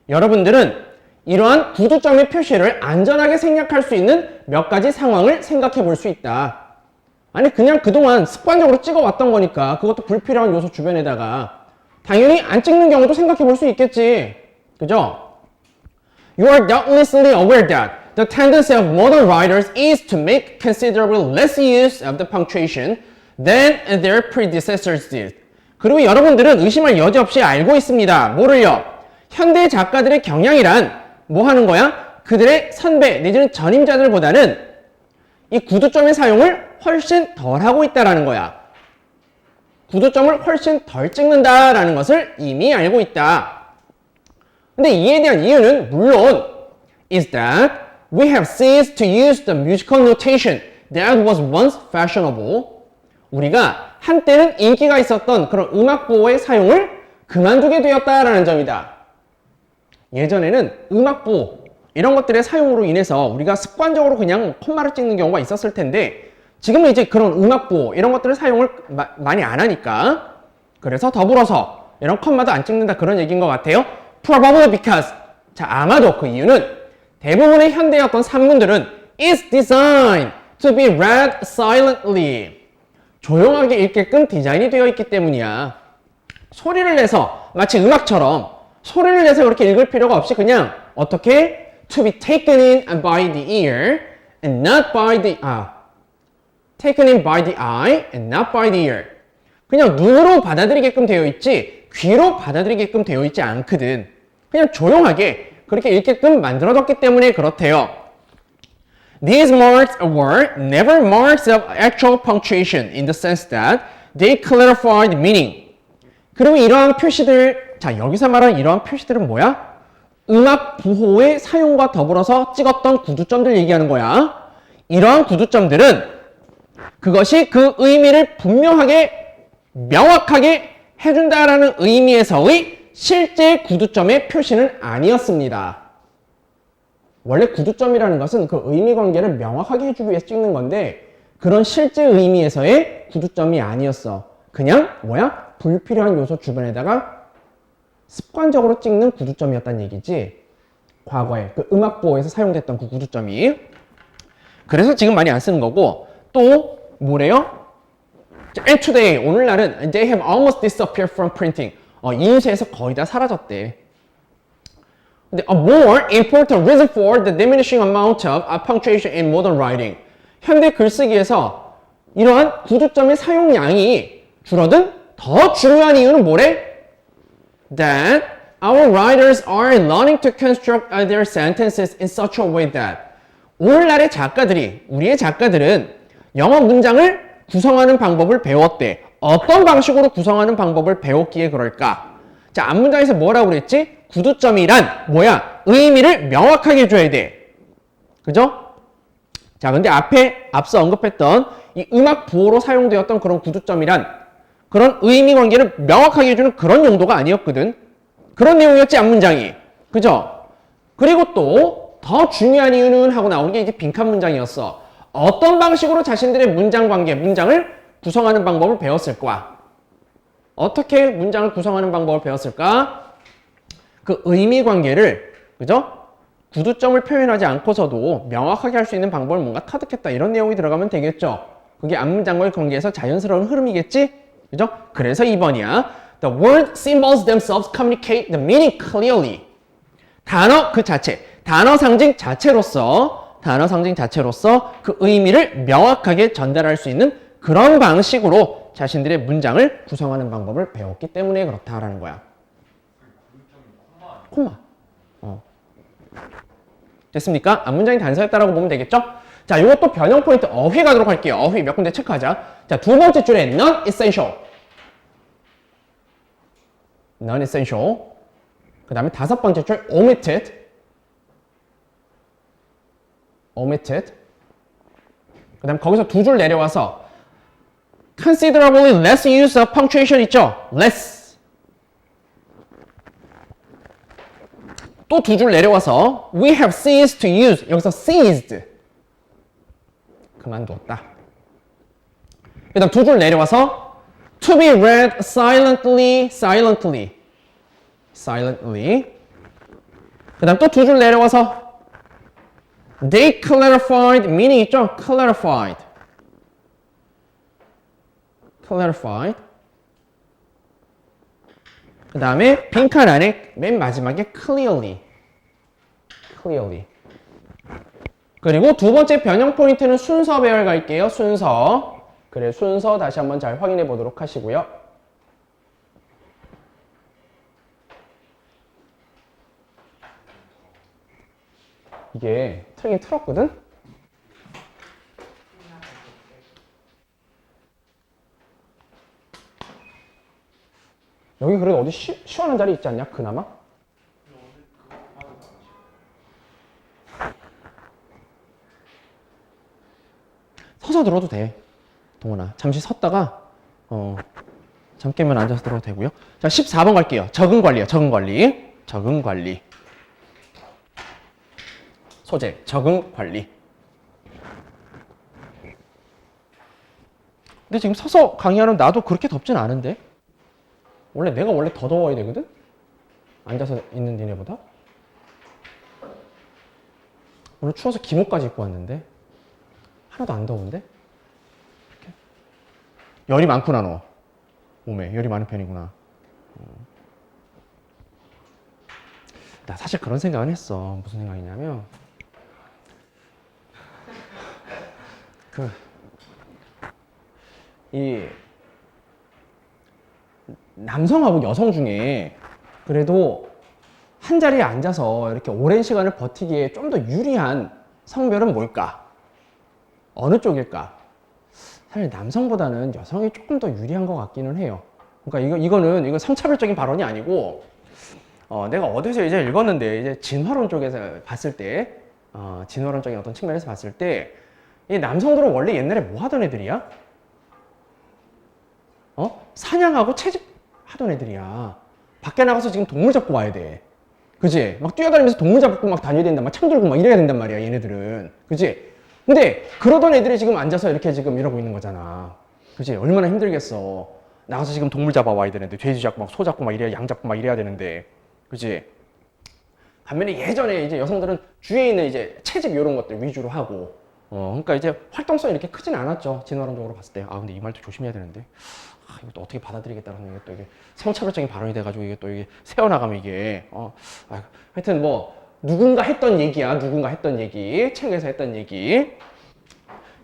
여러분들은 이러한 구두점의 표시를 안전하게 생략할 수 있는 몇 가지 상황을 생각해 볼 수 있다. 아니 그냥 그동안 습관적으로 찍어왔던 거니까 그것도 불필요한 요소 주변에다가 당연히 안 찍는 경우도 생각해 볼 수 있겠지. 그죠? You are doubtlessly aware that the tendency of modern writers is to make considerably less use of the punctuation than their predecessors did. 그리고 여러분들은 의심할 여지 없이 알고 있습니다. 뭐를요? 현대 작가들의 경향이란 뭐 하는 거야? 그들의 선배 내지는 전임자들보다는 이 구두점의 사용을 훨씬 덜 하고 있다라는 거야. 구두점을 훨씬 덜 찍는다라는 것을 이미 알고 있다. 근데 이에 대한 이유는 물론 is that we have ceased to use the musical notation that was once fashionable. 우리가 한때는 인기가 있었던 그런 음악 부호의 사용을 그만두게 되었다라는 점이다. 예전에는 음악 부호 이런 것들의 사용으로 인해서 우리가 습관적으로 그냥 콤마를 찍는 경우가 있었을 텐데 지금은 이제 그런 음악 부호 이런 것들을 사용을 많이 안 하니까 그래서 더불어서 이런 콤마도 안 찍는다 그런 얘기인 것 같아요. Probably because 자 아마도 그 이유는 대부분의 현대의 어떤 산문들은 is designed to be read silently 조용하게 읽게끔 디자인이 되어 있기 때문이야. 소리를 내서 마치 음악처럼 소리를 내서 그렇게 읽을 필요가 없이 그냥 어떻게 to be taken in by the ear and not by the taken in by the eye and not by the ear. 그냥 눈으로 받아들이게끔 되어 있지 귀로 받아들이게끔 되어 있지 않거든. 그냥 조용하게 그렇게 읽게끔 만들어뒀기 때문에 그렇대요. These marks were never marks of actual punctuation in the sense that they clarified meaning. 그리고 이러한 표시들, 자 여기서 말하는 이러한 표시들은 뭐야? 음악 부호의 사용과 더불어서 찍었던 구두점들 얘기하는 거야. 이러한 구두점들은 그것이 그 의미를 분명하게 명확하게 해준다라는 의미에서의 실제 구두점의 표시는 아니었습니다. 원래 구두점이라는 것은 그 의미 관계를 명확하게 해주기 위해서 찍는 건데 그런 실제 의미에서의 구두점이 아니었어. 그냥 뭐야? 불필요한 요소 주변에다가 습관적으로 찍는 구두점이었다는 얘기지. 과거에 그 음악 보호에서 사용됐던 그 구두점이. 그래서 지금 많이 안 쓰는 거고 또 뭐래요? And today 오늘날은 they have almost disappeared from printing. 인쇄에서 거의 다 사라졌대. 근데 a more important reason for the diminishing amount of punctuation in modern writing. 현대 글쓰기에서 이러한 구두점의 사용량이 줄어든 더 중요한 이유는 뭐래? That our writers are learning to construct their sentences in such a way that 오늘날의 작가들이, 우리의 작가들은 영어 문장을 구성하는 방법을 배웠대. 어떤 방식으로 구성하는 방법을 배웠기에 그럴까? 자, 앞문장에서 뭐라고 그랬지? 구두점이란 뭐야? 의미를 명확하게 해줘야 돼. 그죠? 자, 근데 앞서 언급했던 이 음악 부호로 사용되었던 그런 구두점이란 그런 의미 관계를 명확하게 해주는 그런 용도가 아니었거든. 그런 내용이었지, 앞문장이. 그죠? 그리고 또 더 중요한 이유는 하고 나온 게 이제 빈칸 문장이었어. 어떤 방식으로 자신들의 문장 관계, 문장을 구성하는 방법을 배웠을 거야. 어떻게 문장을 구성하는 방법을 배웠을까? 그 의미 관계를, 그죠? 구두점을 표현하지 않고서도 명확하게 할 수 있는 방법을 뭔가 터득했다. 이런 내용이 들어가면 되겠죠? 그게 앞문장과의 관계에서 자연스러운 흐름이겠지? 그죠? 그래서 2번이야. The word symbols themselves communicate the meaning clearly. 단어 그 자체, 단어 상징 자체로서 그 의미를 명확하게 전달할 수 있는 그런 방식으로 자신들의 문장을 구성하는 방법을 배웠기 때문에 그렇다라는 거야. 콤마. 됐습니까? 앞문장이 단서였다라고 보면 되겠죠? 자, 이것도 변형 포인트 어휘 가도록 할게요. 어휘 몇 군데 체크하자. 자, 두 번째 줄에 non-essential. non-essential. 그 다음에 다섯 번째 줄 omitted. omitted. 그 다음에 거기서 두 줄 내려와서 considerably less use of punctuation 있죠? less. 또 두 줄 내려와서 we have ceased to use. 여기서 ceased. 그만두었다. 그 다음 두 줄 내려와서 to be read silently. 그 다음 또 두 줄 내려와서 they clarified meaning 있죠? clarified. 그 다음에 빈칸 안에 맨 마지막에 clearly. 그리고 두 번째 변형 포인트는 순서 배열 갈게요. 순서. 그래, 순서 다시 한번 잘 확인해 보도록 하시고요. 이게 틀긴 틀었거든? 여기 그래도 어디 시원한 자리 있지 않냐? 그나마? 서서 들어도 돼. 동원아. 잠시 섰다가 잠깐만 앉아서 들어도 되고요. 자, 14번 갈게요. 적응 관리요. 적응 관리. 적응 관리. 소재. 적응 관리. 근데 지금 서서 강의하는 나도 그렇게 덥진 않은데? 내가 원래 더 더워야 되거든? 앉아서 있는 니네보다? 오늘 추워서 기모까지 입고 왔는데? 하나도 안 더운데? 이렇게. 열이 많구나, 너. 몸에. 열이 많은 편이구나. 나 사실 그런 생각은 했어. 무슨 생각이냐면, 이 남성하고 여성 중에 그래도 한 자리에 앉아서 이렇게 오랜 시간을 버티기에 좀 더 유리한 성별은 뭘까? 어느 쪽일까? 사실 남성보다는 여성이 조금 더 유리한 것 같기는 해요. 그러니까 이거 성차별적인 발언이 아니고, 내가 어디서 이제 읽었는데, 이제 진화론 쪽에서 봤을 때, 진화론적인 어떤 측면에서 봤을 때, 이 남성들은 원래 옛날에 뭐 하던 애들이야? 사냥하고 채집하던 애들이야. 밖에 나가서 지금 동물 잡고 와야 돼. 그지? 막 뛰어다니면서 동물 잡고 막 다녀야 된다. 막 창 들고 막 이래야 된단 말이야, 얘네들은. 그지? 근데 그러던 애들이 지금 앉아서 이렇게 지금 이러고 있는 거잖아. 그지? 얼마나 힘들겠어. 나가서 지금 동물 잡아 와야 되는데, 돼지 잡고 막 소 잡고 막 이래야, 양 잡고 막 이래야 되는데. 그지? 반면에 예전에 이제 여성들은 주위에 있는 이제 채집 이런 것들 위주로 하고, 그러니까 이제 활동성이 이렇게 크진 않았죠. 진화론적으로 봤을 때. 근데 이 말도 조심해야 되는데. 이것도 어떻게 받아들이겠다는 게 또 이게 성차별적인 발언이 돼가지고 이게 또 이게 세워나가면 이게, 하여튼 뭐, 누군가 했던 얘기야. 누군가 했던 얘기. 책에서 했던 얘기.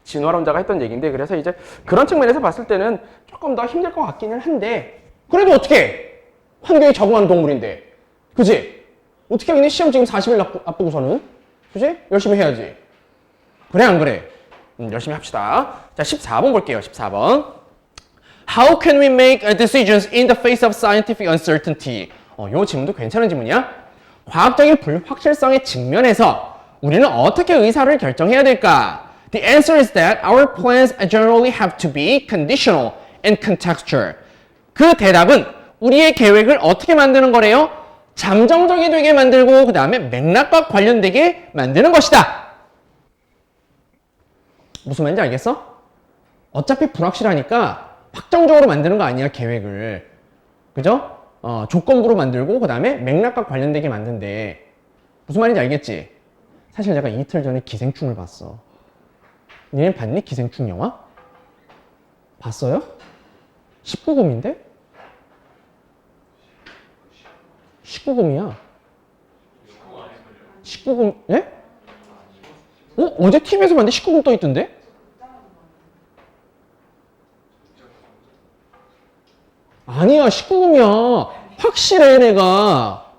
진화론자가 했던 얘기인데, 그래서 이제 그런 측면에서 봤을 때는 조금 더 힘들 것 같기는 한데, 그래도 어떻게 환경에 적응하는 동물인데. 그지? 어떻게 하겠니? 시험 지금 40일 앞두고서는. 그지? 열심히 해야지. 그래, 안 그래? 열심히 합시다. 자, 14번 볼게요. 14번. How can we make decisions in the face of scientific uncertainty? 이 질문도 괜찮은 질문이야. 과학적인 불확실성에 직면해서 우리는 어떻게 의사를 결정해야 될까? The answer is that our plans generally have to be conditional and contextual. 그 대답은 우리의 계획을 어떻게 만드는 거래요? 잠정적이 되게 만들고 그 다음에 맥락과 관련되게 만드는 것이다. 무슨 말인지 알겠어? 어차피 불확실하니까 확정적으로 만드는 거 아니야, 계획을. 그죠? 조건부로 만들고 그 다음에 맥락과 관련되게 만든대. 무슨 말인지 알겠지? 사실 제가 이틀 전에 기생충을 봤어. 니네 봤니? 기생충 영화? 봤어요? 19금인데? 19금이야. 19금, 예? 어제 TV에서 봤는데 19금 떠있던데? 아니야, 19금이야. 확실해, 내가.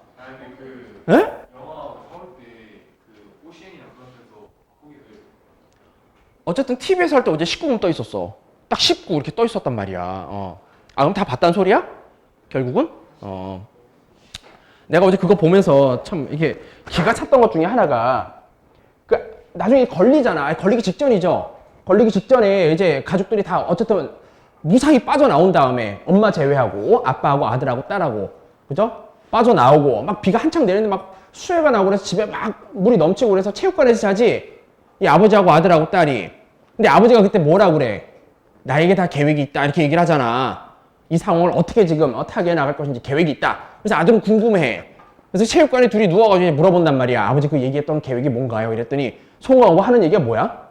예? 영화 사올 때그 OCN이나 그런 데서 거기 어쨌든 TV에서 할 때 어제 19금 떠 있었어. 딱 19 이렇게 떠 있었단 말이야. 그럼 다 봤단 소리야? 결국은? 내가 어제 그거 보면서 참 이게 기가 찼던 것 중에 하나가 나중에 걸리잖아. 걸리기 직전이죠. 걸리기 직전에 이제 가족들이 다 어쨌든 무사히 빠져나온 다음에 엄마 제외하고 아빠하고 아들하고 딸하고 그죠? 빠져나오고 막 비가 한창 내리는데 막 수해가 나고 그래서 집에 막 물이 넘치고 그래서 체육관에서 자지 이 아버지하고 아들하고 딸이. 근데 아버지가 그때 뭐라 그래? 나에게 다 계획이 있다 이렇게 얘기를 하잖아. 이 상황을 어떻게 지금 타개해 나갈 것인지 계획이 있다. 그래서 아들은 궁금해. 그래서 체육관에 둘이 누워가지고 물어본단 말이야. 아버지 그 얘기했던 계획이 뭔가요? 이랬더니 송하고 하는 얘기가 뭐야?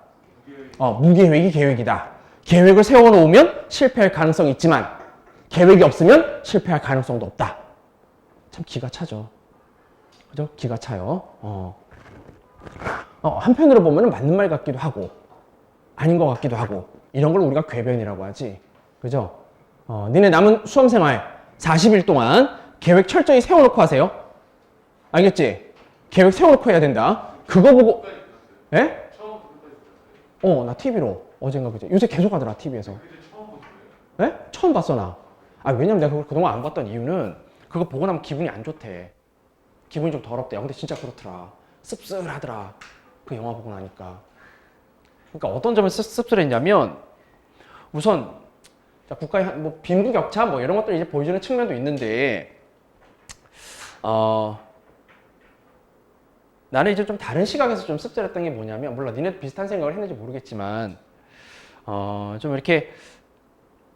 무계획이 계획이다. 계획을 세워놓으면 실패할 가능성이 있지만 계획이 없으면 실패할 가능성도 없다. 참 기가 차죠. 그죠? 기가 차요. 한편으로 보면 맞는 말 같기도 하고 아닌 것 같기도 하고 이런 걸 우리가 궤변이라고 하지. 그죠? 니네 남은 수험생활 40일 동안 계획 철저히 세워놓고 하세요. 알겠지? 계획 세워놓고 해야 된다. 그거 보고, 끝까지 들었어요. 에? 처음부터 끝까지 들었어요. 나 TV로. 어젠가 그제. 요새 계속 하더라, TV에서. 그때 처음 보신 거예요? 에? 처음 봤어, 나. 왜냐면 내가 그걸 그동안 안 봤던 이유는 그거 보고 나면 기분이 안 좋대. 기분이 좀 더럽대. 근데 진짜 그렇더라. 씁쓸하더라. 그 영화 보고 나니까. 그러니까 어떤 점에서 씁쓸했냐면 우선 자, 국가의 뭐 빈부격차 뭐 이런 것들 이제 보여주는 측면도 있는데 나는 이제 좀 다른 시각에서 좀 씁쓸했던 게 뭐냐면 물론 니네 비슷한 생각을 했는지 모르겠지만 좀 이렇게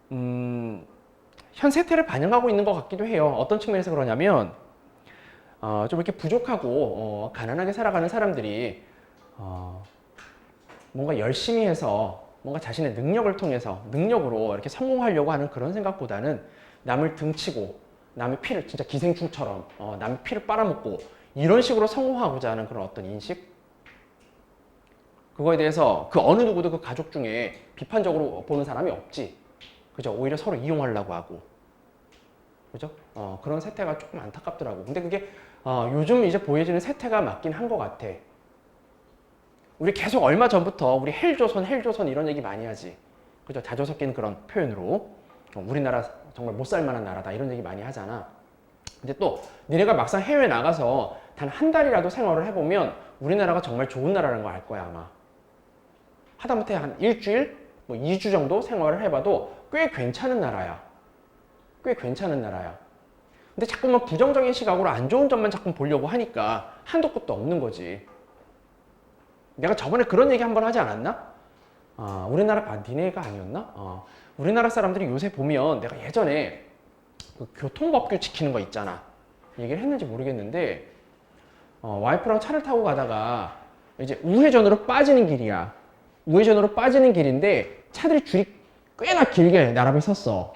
현 세태를 반영하고 있는 것 같기도 해요. 어떤 측면에서 그러냐면 좀 이렇게 부족하고 가난하게 살아가는 사람들이 뭔가 열심히 해서 뭔가 자신의 능력을 통해서 능력으로 이렇게 성공하려고 하는 그런 생각보다는 남을 등치고 남의 피를 진짜 기생충처럼 남의 피를 빨아먹고 이런 식으로 성공하고자 하는 그런 어떤 인식 그거에 대해서 그 어느 누구도 그 가족 중에 비판적으로 보는 사람이 없지. 그죠? 오히려 서로 이용하려고 하고 그죠? 그런 세태가 조금 안타깝더라고. 근데 그게 요즘 이제 보여지는 세태가 맞긴 한 것 같아. 우리 계속 얼마 전부터 우리 헬조선 이런 얘기 많이 하지. 그죠? 자주 섞인 그런 표현으로 우리나라 정말 못 살 만한 나라다 이런 얘기 많이 하잖아. 근데 또 니네가 막상 해외 나가서 단 한 달이라도 생활을 해보면 우리나라가 정말 좋은 나라라는 거 알 거야 아마. 하다못해 한 일주일, 뭐 2주 정도 생활을 해봐도 꽤 괜찮은 나라야. 꽤 괜찮은 나라야. 근데 자꾸만 부정적인 시각으로 안 좋은 점만 자꾸 보려고 하니까 한도 끝도 없는 거지. 내가 저번에 그런 얘기 한번 하지 않았나? 니네가 아니었나? 우리나라 사람들이 요새 보면 내가 예전에 그 교통법규 지키는 거 있잖아. 얘기를 했는지 모르겠는데 와이프랑 차를 타고 가다가 이제 우회전으로 빠지는 길이야. 우회전으로 빠지는 길인데 차들이 줄이 꽤나 길게 나란히 섰어.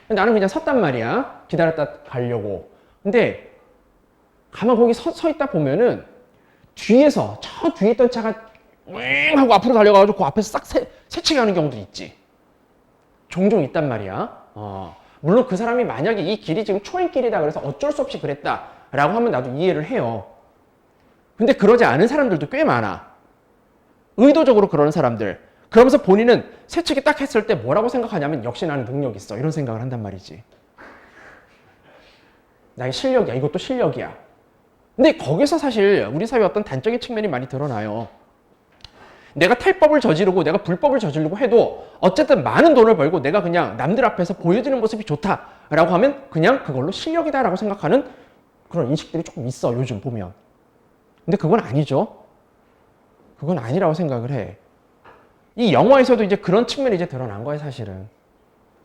나는 그냥 섰단 말이야. 기다렸다 가려고. 근데 가만 거기 서 있다 보면은 뒤에서 저 뒤에 있던 차가 왱 하고 앞으로 달려가지고 그 앞에서 싹 새치기 하는 경우도 있지. 종종 있단 말이야. 물론 그 사람이 만약에 이 길이 지금 초행길이다 그래서 어쩔 수 없이 그랬다라고 하면 나도 이해를 해요. 근데 그러지 않은 사람들도 꽤 많아. 의도적으로 그러는 사람들. 그러면서 본인은 새치기 딱 했을 때 뭐라고 생각하냐면 역시 나는 능력 있어. 이런 생각을 한단 말이지. 나의 실력이야. 이것도 실력이야. 근데 거기서 사실 우리 사회의 어떤 단적인 측면이 많이 드러나요. 내가 탈법을 저지르고 내가 불법을 저지르고 해도 어쨌든 많은 돈을 벌고 내가 그냥 남들 앞에서 보여지는 모습이 좋다라고 하면 그냥 그걸로 실력이다라고 생각하는 그런 인식들이 조금 있어. 요즘 보면. 근데 그건 아니죠. 그건 아니라고 생각을 해. 이 영화에서도 이제 그런 측면이 이제 드러난 거예요, 사실은.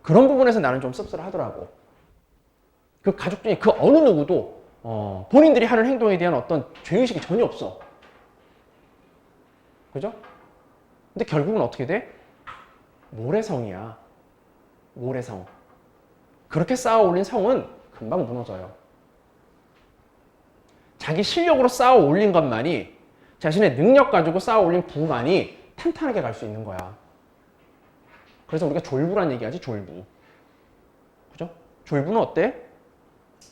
그런 부분에서 나는 좀 씁쓸하더라고. 그 가족 중에 그 어느 누구도 본인들이 하는 행동에 대한 어떤 죄의식이 전혀 없어. 그죠? 근데 결국은 어떻게 돼? 모래성이야. 모래성. 그렇게 쌓아 올린 성은 금방 무너져요. 자기 실력으로 쌓아 올린 것만이 자신의 능력 가지고 쌓아 올린 부만이 탄탄하게 갈 수 있는 거야. 그래서 우리가 졸부란 얘기하지, 졸부. 그죠? 졸부는 어때?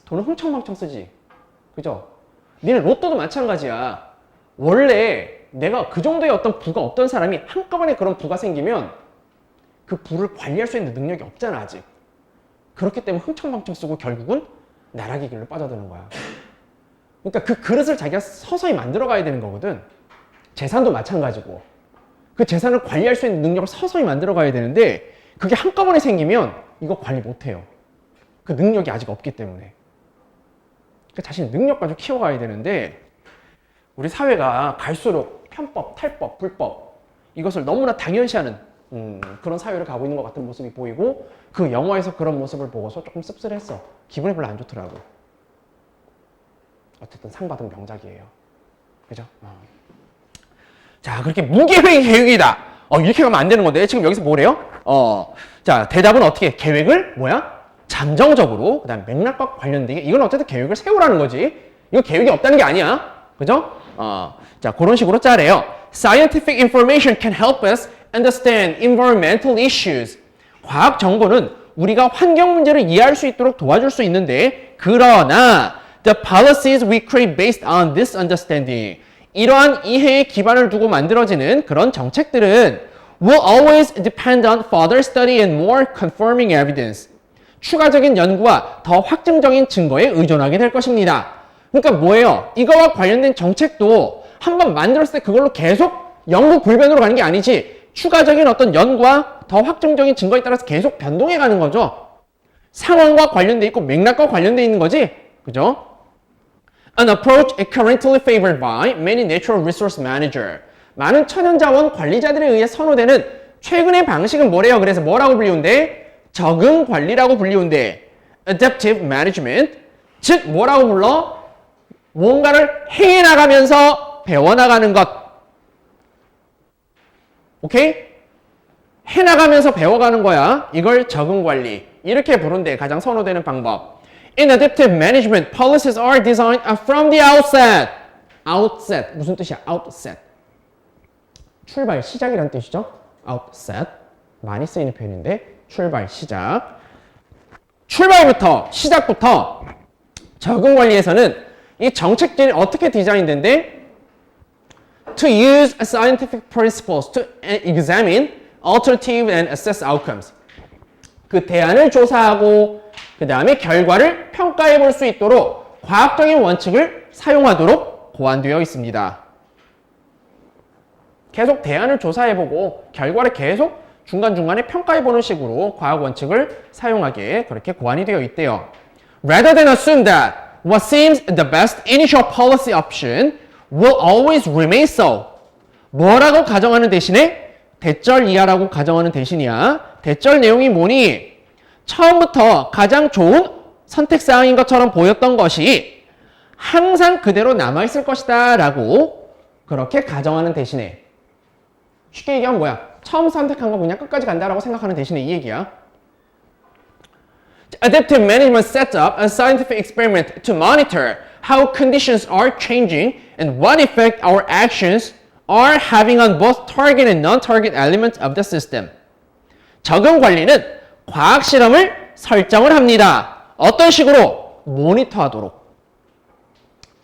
돈을 흥청망청 쓰지. 그죠? 니네 로또도 마찬가지야. 원래 내가 그 정도의 어떤 부가 없던 사람이 한꺼번에 그런 부가 생기면 그 부를 관리할 수 있는 능력이 없잖아, 아직. 그렇기 때문에 흥청망청 쓰고 결국은 나락의 길로 빠져드는 거야. 그러니까 그 그릇을 자기가 서서히 만들어 가야 되는 거거든. 재산도 마찬가지고. 그 재산을 관리할 수 있는 능력을 서서히 만들어 가야 되는데 그게 한꺼번에 생기면 이거 관리 못 해요. 그 능력이 아직 없기 때문에. 그러니까 자신의 능력 가지고 키워가야 되는데 우리 사회가 갈수록 편법, 탈법, 불법 이것을 너무나 당연시하는 그런 사회를 가고 있는 것 같은 모습이 보이고 그 영화에서 그런 모습을 보고서 조금 씁쓸했어. 기분이 별로 안 좋더라고. 어쨌든 상 받은 명작이에요. 그죠? 자, 그렇게 무계획 계획이다. 이렇게 가면 안 되는 건데 지금 여기서 뭐래요? 자, 대답은 어떻게? 계획을 뭐야? 잠정적으로 그다음 맥락과 관련되게 이건 어쨌든 계획을 세우라는 거지. 이거 계획이 없다는 게 아니야. 그죠? 자, 그런 식으로 짜래요. Scientific information can help us understand environmental issues. 과학 정보는 우리가 환경 문제를 이해할 수 있도록 도와줄 수 있는데 그러나 the policies we create based on this understanding. 이러한 이해의 기반을 두고 만들어지는 그런 정책들은 will always depend on further study and more confirming evidence. 추가적인 연구와 더 확증적인 증거에 의존하게 될 것입니다. 그러니까 뭐예요? 이거와 관련된 정책도 한번 만들었을 때 그걸로 계속 영구 불변으로 가는 게 아니지, 추가적인 어떤 연구와 더 확정적인 증거에 따라서 계속 변동해 가는 거죠. 상황과 관련돼 있고 맥락과 관련돼 있는 거지. 그죠? An approach currently favored by many natural resource manager. 많은 천연자원 관리자들에 의해 선호되는 최근의 방식은 뭐래요? 그래서 뭐라고 불리운데? 적응 관리라고 불리운데. Adaptive management. 즉 뭐라고 불러? 뭔가를 해나가면서 배워나가는 것. 오케이? 해나가면서 배워가는 거야. 이걸 적응 관리. 이렇게 부른대. 가장 선호되는 방법. In adaptive management, policies are designed from the outset. outset. 무슨 뜻이야? outset. 출발, 시작이란 뜻이죠. outset. 많이 쓰이는 표현인데 출발, 시작. 출발부터, 시작부터 적응 관리에서는 이 정책들이 어떻게 디자인된대? To use scientific principles to examine alternative and assess outcomes. 그 대안을 조사하고 그 다음에 결과를 평가해 볼 수 있도록 과학적인 원칙을 사용하도록 고안되어 있습니다. 계속 대안을 조사해보고 결과를 계속 중간중간에 평가해보는 식으로 과학 원칙을 사용하게 그렇게 고안이 되어 있대요. Rather than assume that what seems the best initial policy option will always remain so. 뭐라고 가정하는 대신에 대절 이하라고 가정하는 대신이야. 대절 내용이 뭐니? 처음부터 가장 좋은 선택사항인 것처럼 보였던 것이 항상 그대로 남아있을 것이다 라고 그렇게 가정하는 대신에, 쉽게 얘기하면 뭐야? 처음 선택한 거 그냥 끝까지 간다라고 생각하는 대신에 이 얘기야. Adaptive management sets up a scientific experiment to monitor how conditions are changing and what effect our actions are having on both target and non-target elements of the system. 적응 관리는 과학 실험을 설정을 합니다. 어떤 식으로? 모니터하도록.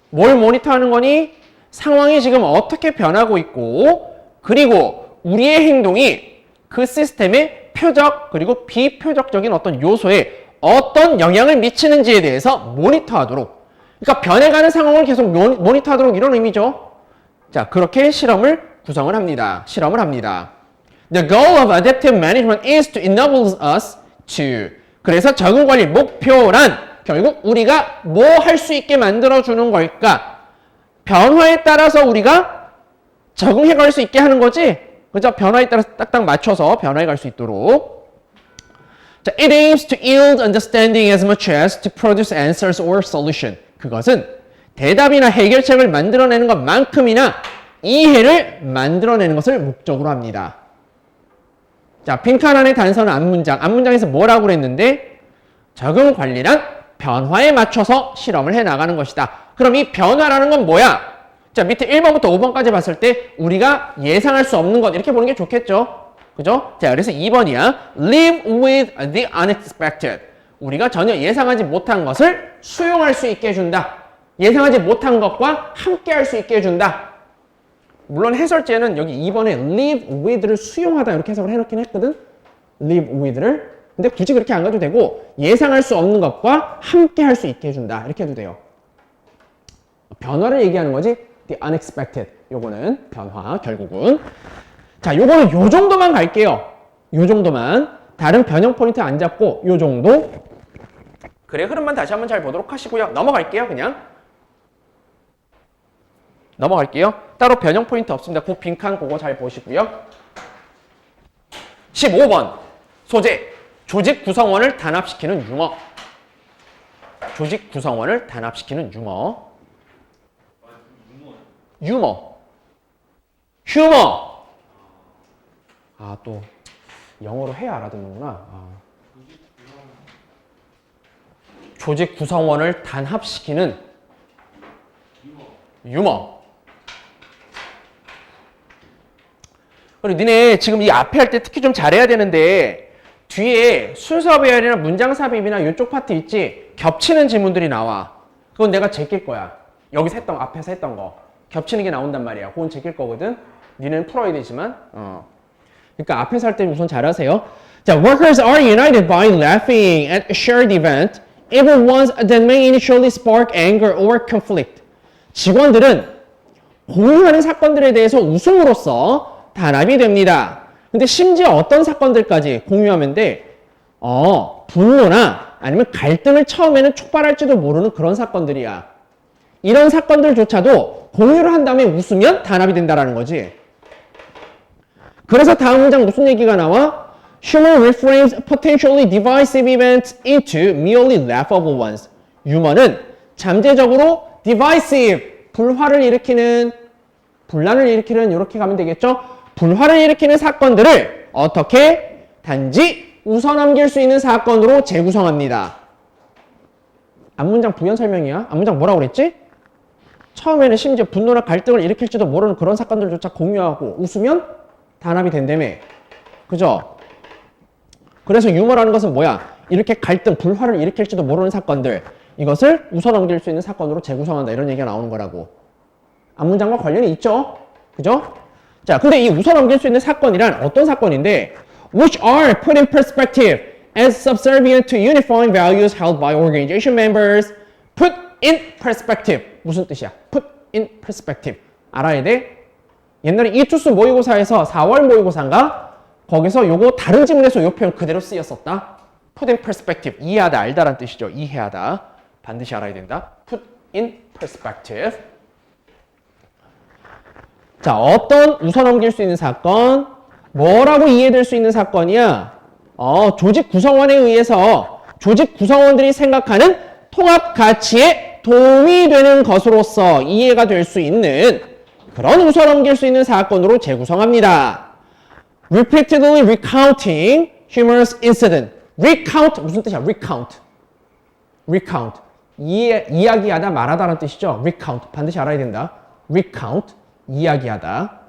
뭘 모니터하는 거니? 상황이 지금 어떻게 변하고 있고, 그리고 우리의 행동이 그 시스템의 표적 그리고 비표적적인 어떤 요소에 어떤 영향을 미치는지에 대해서 모니터하도록. 그러니까 변해가는 상황을 계속 모니터하도록 이런 의미죠. 자, 그렇게 실험을 구성을 합니다. 실험을 합니다. The goal of adaptive management is to enable us to. 그래서 적응 관리 목표란 결국 우리가 뭐 할 수 있게 만들어주는 걸까? 변화에 따라서 우리가 적응해 갈 수 있게 하는 거지? 그죠? 변화에 따라서 딱딱 맞춰서 변화해 갈 수 있도록. 자, it aims to yield understanding as much as to produce answers or solution. 그것은 대답이나 해결책을 만들어내는 것만큼이나 이해를 만들어내는 것을 목적으로 합니다. 자, 빈칸 안에 단서는 앞문장. 앞문장에서 뭐라고 그랬는데? 적응 관리란 변화에 맞춰서 실험을 해 나가는 것이다. 그럼 이 변화라는 건 뭐야? 자, 밑에 1번부터 5번까지 봤을 때 우리가 예상할 수 없는 것 이렇게 보는 게 좋겠죠? 그죠? 자, 그래서 2번이야. Live with the unexpected. 우리가 전혀 예상하지 못한 것을 수용할 수 있게 해준다. 예상하지 못한 것과 함께 할 수 있게 해준다. 물론 해설지에는 여기 2번에 live with를 수용하다 이렇게 해석을 해놓긴 했거든. live with를. 근데 굳이 그렇게 안 가도 되고 예상할 수 없는 것과 함께 할 수 있게 해준다. 이렇게 해도 돼요. 변화를 얘기하는 거지. the unexpected. 요거는 변화 결국은. 자, 요거는 요 정도만 갈게요. 요 정도만. 다른 변형 포인트 안 잡고 요 정도. 그래, 흐름만 다시 한번 잘 보도록 하시고요. 넘어갈게요, 그냥. 넘어갈게요. 따로 변형 포인트 없습니다. 그 빈칸 그거 잘 보시고요. 15번. 소재. 조직 구성원을 단합시키는 융어. 조직 구성원을 단합시키는 융어. 유머. 휴머. 아, 또 영어로 해야 알아듣는구나. 아. 조직 구성원을 단합시키는 유머. 그리고 니네 지금 이 앞에 할 때 특히 좀 잘해야 되는데 뒤에 순서 배열이나 문장 삽입이나 이쪽 파트 있지? 겹치는 지문들이 나와. 그건 내가 제낄 거야. 여기서 했던 거, 앞에서 했던 거. 겹치는 게 나온단 말이야. 그건 제낄 거거든. 니는 풀어야 되지만. 그러니까 앞에서 할 때 우선 잘하세요. 자, workers are united by laughing at a shared event, even ones that may initially spark anger or conflict. 직원들은 공유하는 사건들에 대해서 웃음으로써 단합이 됩니다. 근데 심지어 어떤 사건들까지 공유하면 돼? 분노나 아니면 갈등을 처음에는 촉발할지도 모르는 그런 사건들이야. 이런 사건들조차도 공유를 한 다음에 웃으면 단합이 된다라는 거지. 그래서 다음 문장 무슨 얘기가 나와? Humor reframes potentially divisive events into merely laughable ones. 유머는 잠재적으로 divisive, 불화를 일으키는, 분란을 일으키는 이렇게 가면 되겠죠? 불화를 일으키는 사건들을 어떻게? 단지 웃어넘길 수 있는 사건으로 재구성합니다. 앞문장 부연 설명이야. 앞문장 뭐라고 그랬지? 처음에는 심지어 분노나 갈등을 일으킬지도 모르는 그런 사건들조차 공유하고 웃으면 단합이 된다며. 그죠? 그래서 유머라는 것은 뭐야? 이렇게 갈등, 불화를 일으킬지도 모르는 사건들, 이것을 웃어넘길 수 있는 사건으로 재구성한다. 이런 얘기가 나오는 거라고. 앞문장과 관련이 있죠? 그죠? 자, 근데 이 웃어넘길 수 있는 사건이란 어떤 사건인데, which are put in perspective as subservient to unifying values held by organization members. put in perspective. 무슨 뜻이야? put in perspective. 알아야 돼? 옛날에 이투스 모의고사에서 4월 모의고사인가? 거기서 요거 다른 지문에서 요 표현 그대로 쓰였었다. put in perspective. 이해하다, 알다라는 뜻이죠. 이해하다. 반드시 알아야 된다. put in perspective. 자, 어떤 웃어넘길 수 있는 사건? 뭐라고 이해될 수 있는 사건이야? 조직 구성원에 의해서 조직 구성원들이 생각하는 통합 가치에 도움이 되는 것으로서 이해가 될 수 있는 그런 웃어넘길 수 있는 사건으로 재구성합니다. Repeatedly recounting humorous incident. recount 무슨 뜻이야? recount. recount. 이야기하다, 말하다라는 뜻이죠. recount. 반드시 알아야 된다. recount. 이야기하다.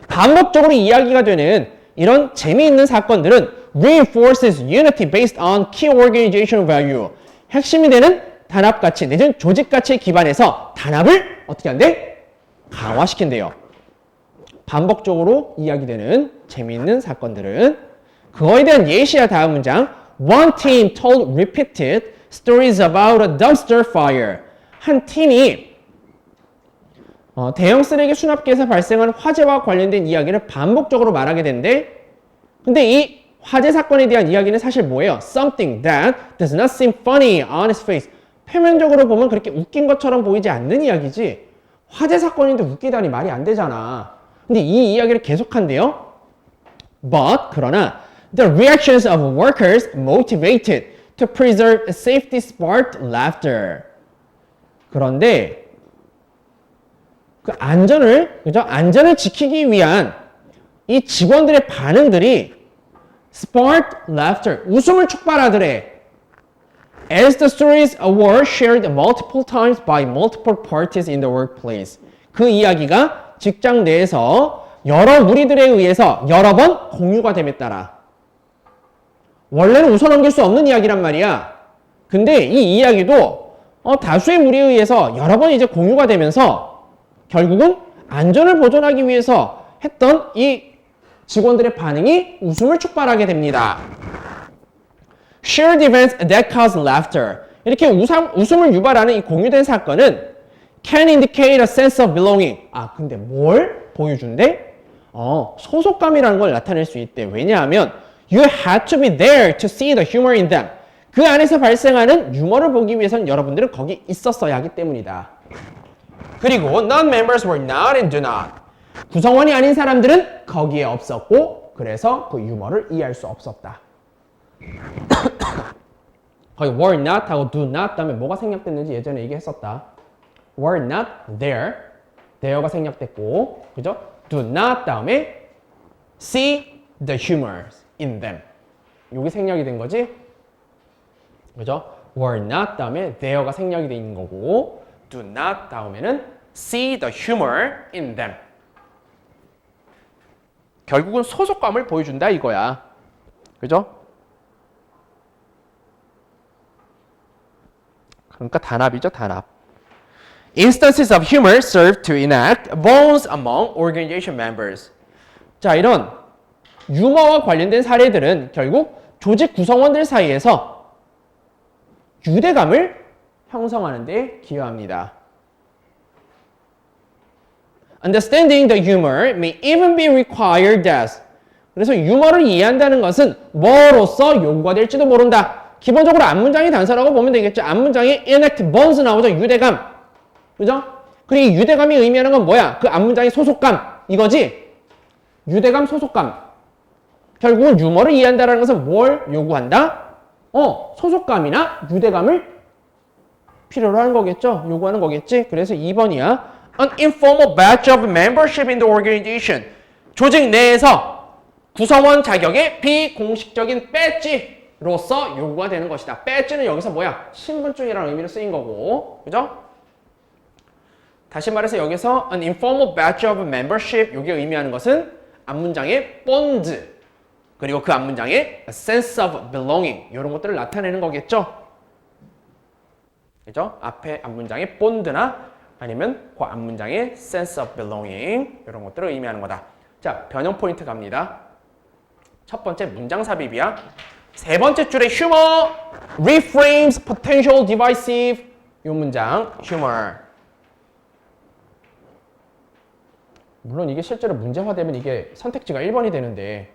반복적으로 이야기가 되는 이런 재미있는 사건들은 reinforces unity based on key organizational value. 핵심이 되는 단합 가치 내지는 조직 가치에 기반해서 단합을 어떻게 한대? 강화시킨대요. 반복적으로 이야기되는 재미있는 사건들은 그거에 대한 예시야. 다음 문장. One team told repeated stories about a dumpster fire. 한 팀이 대형 쓰레기 수납기에서 발생한 화재와 관련된 이야기를 반복적으로 말하게 된대. 근데 이 화재 사건에 대한 이야기는 사실 뭐예요? Something that does not seem funny on its face. 표면적으로 보면 그렇게 웃긴 것처럼 보이지 않는 이야기지. 화재 사건인데 웃기다니 말이 안 되잖아. 근데 이 이야기를 계속한대요. But 그러나 the reactions of workers motivated to preserve safety sparked laughter. 그런데 그 안전을 지키기 위한 이 직원들의 반응들이 sparked laughter, 웃음을 촉발하더래. As the stories were shared multiple times by multiple parties in the workplace. 그 이야기가 직장 내에서 여러 무리들에 의해서 여러 번 공유가 됨에 따라. 원래는 웃어넘길 수 없는 이야기란 말이야. 근데 이 이야기도 다수의 무리에 의해서 여러 번 이제 공유가 되면서 결국은 안전을 보존하기 위해서 했던 이 직원들의 반응이 웃음을 촉발하게 됩니다. Shared events that cause laughter. 이렇게 웃음을 유발하는 이 공유된 사건은 can indicate a sense of belonging. 근데 뭘 보여준대? 소속감이라는 걸 나타낼 수 있대. 왜냐하면 you had to be there to see the humor in them. 그 안에서 발생하는 유머를 보기 위해서는 여러분들은 거기 있었어야 하기 때문이다. 그리고 non-members were not and do not. 구성원이 아닌 사람들은 거기에 없었고 그래서 그 유머를 이해할 수 없었다. 거기 were not 하고 do not 다음에 뭐가 생략됐는지 예전에 얘기했었다. were not there, there가 생략됐고, 그죠? do not 다음에 see the humor in them. 여기 생략이 된 거지? 그죠? were not 다음에 there가 생략이 돼 있는 거고, do not 다음에는 see the humor in them. 결국은 소속감을 보여준다 이거야. 그죠? 그러니까 단합이죠, 단합. Instances of humor serve to enact bonds among organization members. 자, 이런 유머와 관련된 사례들은 결국 조직 구성원들 사이에서 유대감을 형성하는 데 기여합니다. Understanding the humor may even be required as. 그래서 유머를 이해한다는 것은 뭐로서 요구가 될지도 모른다. 기본적으로 앞문장이 단서라고 보면 되겠죠. 앞문장에 enact bonds 나오죠. 유대감. 그죠? 그리고 이 유대감이 의미하는 건 뭐야? 그 앞문장의 소속감. 이거지? 유대감, 소속감. 결국은 유머를 이해한다는 것은 뭘 요구한다? 소속감이나 유대감을 필요로 하는 거겠죠? 요구하는 거겠지? 그래서 2번이야. An informal badge of membership in the organization. 조직 내에서 구성원 자격의 비공식적인 배지로서 요구가 되는 것이다. 배지는 여기서 뭐야? 신분증이라는 의미로 쓰인 거고. 그죠? 다시 말해서 여기서 an informal badge of membership 이게 의미하는 것은 앞문장의 bond 그리고 그 앞문장의 a sense of belonging 이런 것들을 나타내는 거겠죠. 그죠? 앞에 앞문장의 bond나 아니면 그 앞문장의 sense of belonging 이런 것들을 의미하는 거다. 자, 변형 포인트 갑니다. 첫 번째 문장 삽입이야. 세 번째 줄에 humor reframes potential divisive 이 문장 humor. 물론 이게 실제로 문제화되면 이게 선택지가 1번이 되는데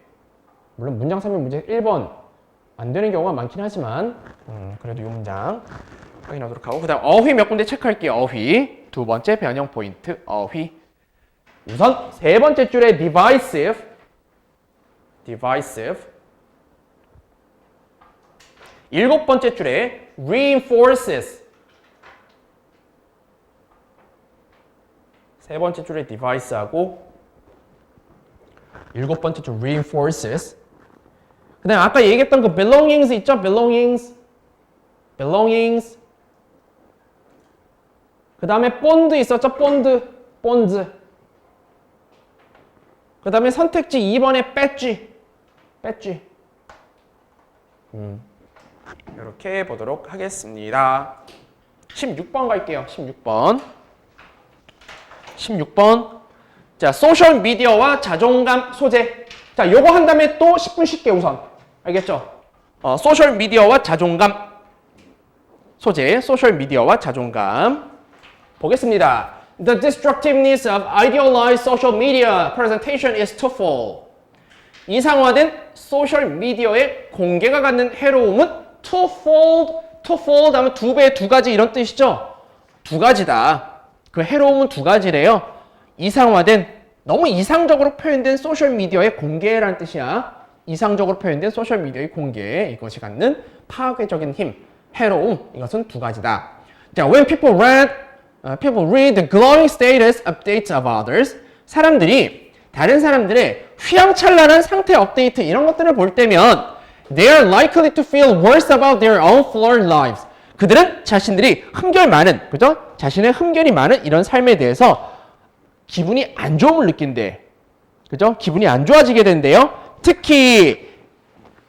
물론 문장 삽입 문제 1번 안 되는 경우가 많긴 하지만 그래도 이 문장 확인하도록 하고 그 다음 어휘 몇 군데 체크할게요. 어휘 두 번째 변형 포인트 어휘 우선 세 번째 줄에 divisive 일곱 번째 줄에 reinforces 세 번째 줄에 device하고 일곱 번째 줄 reinforces 그 다음에 아까 얘기했던 그 belongings 있죠? belongings 그 다음에 bond 있었죠? bonds 그 다음에 선택지 2번에 배지 이렇게 보도록 하겠습니다. 16번 갈게요. 16번 자 소셜 미디어와 자존감 소재 자 요거 한 다음에 또 10분 쉽게 우선 알겠죠? 소셜 미디어와 자존감 소재 소셜 미디어와 자존감 보겠습니다. The destructiveness of idealized social media presentation is twofold. 이상화된 소셜 미디어의 공개가 갖는 해로움은 twofold 하면 두 배, 두 가지 이런 뜻이죠? 두 가지다. 그 해로움은 두 가지래요. 이상화된, 너무 이상적으로 표현된 소셜미디어의 공개라는 뜻이야. 이상적으로 표현된 소셜미디어의 공개, 이것이 갖는 파괴적인 힘, 해로움, 이것은 두 가지다. 자, when people read the glowing status updates of others, 사람들이 다른 사람들의 휘황찬란한 상태 업데이트 이런 것들을 볼 때면 they are likely to feel worse about their own flawed lives. 그들은 자신들이 흠결 많은, 그죠? 자신의 흠결이 많은 이런 삶에 대해서 기분이 안 좋음을 느낀대. 그죠? 기분이 안 좋아지게 된대요. 특히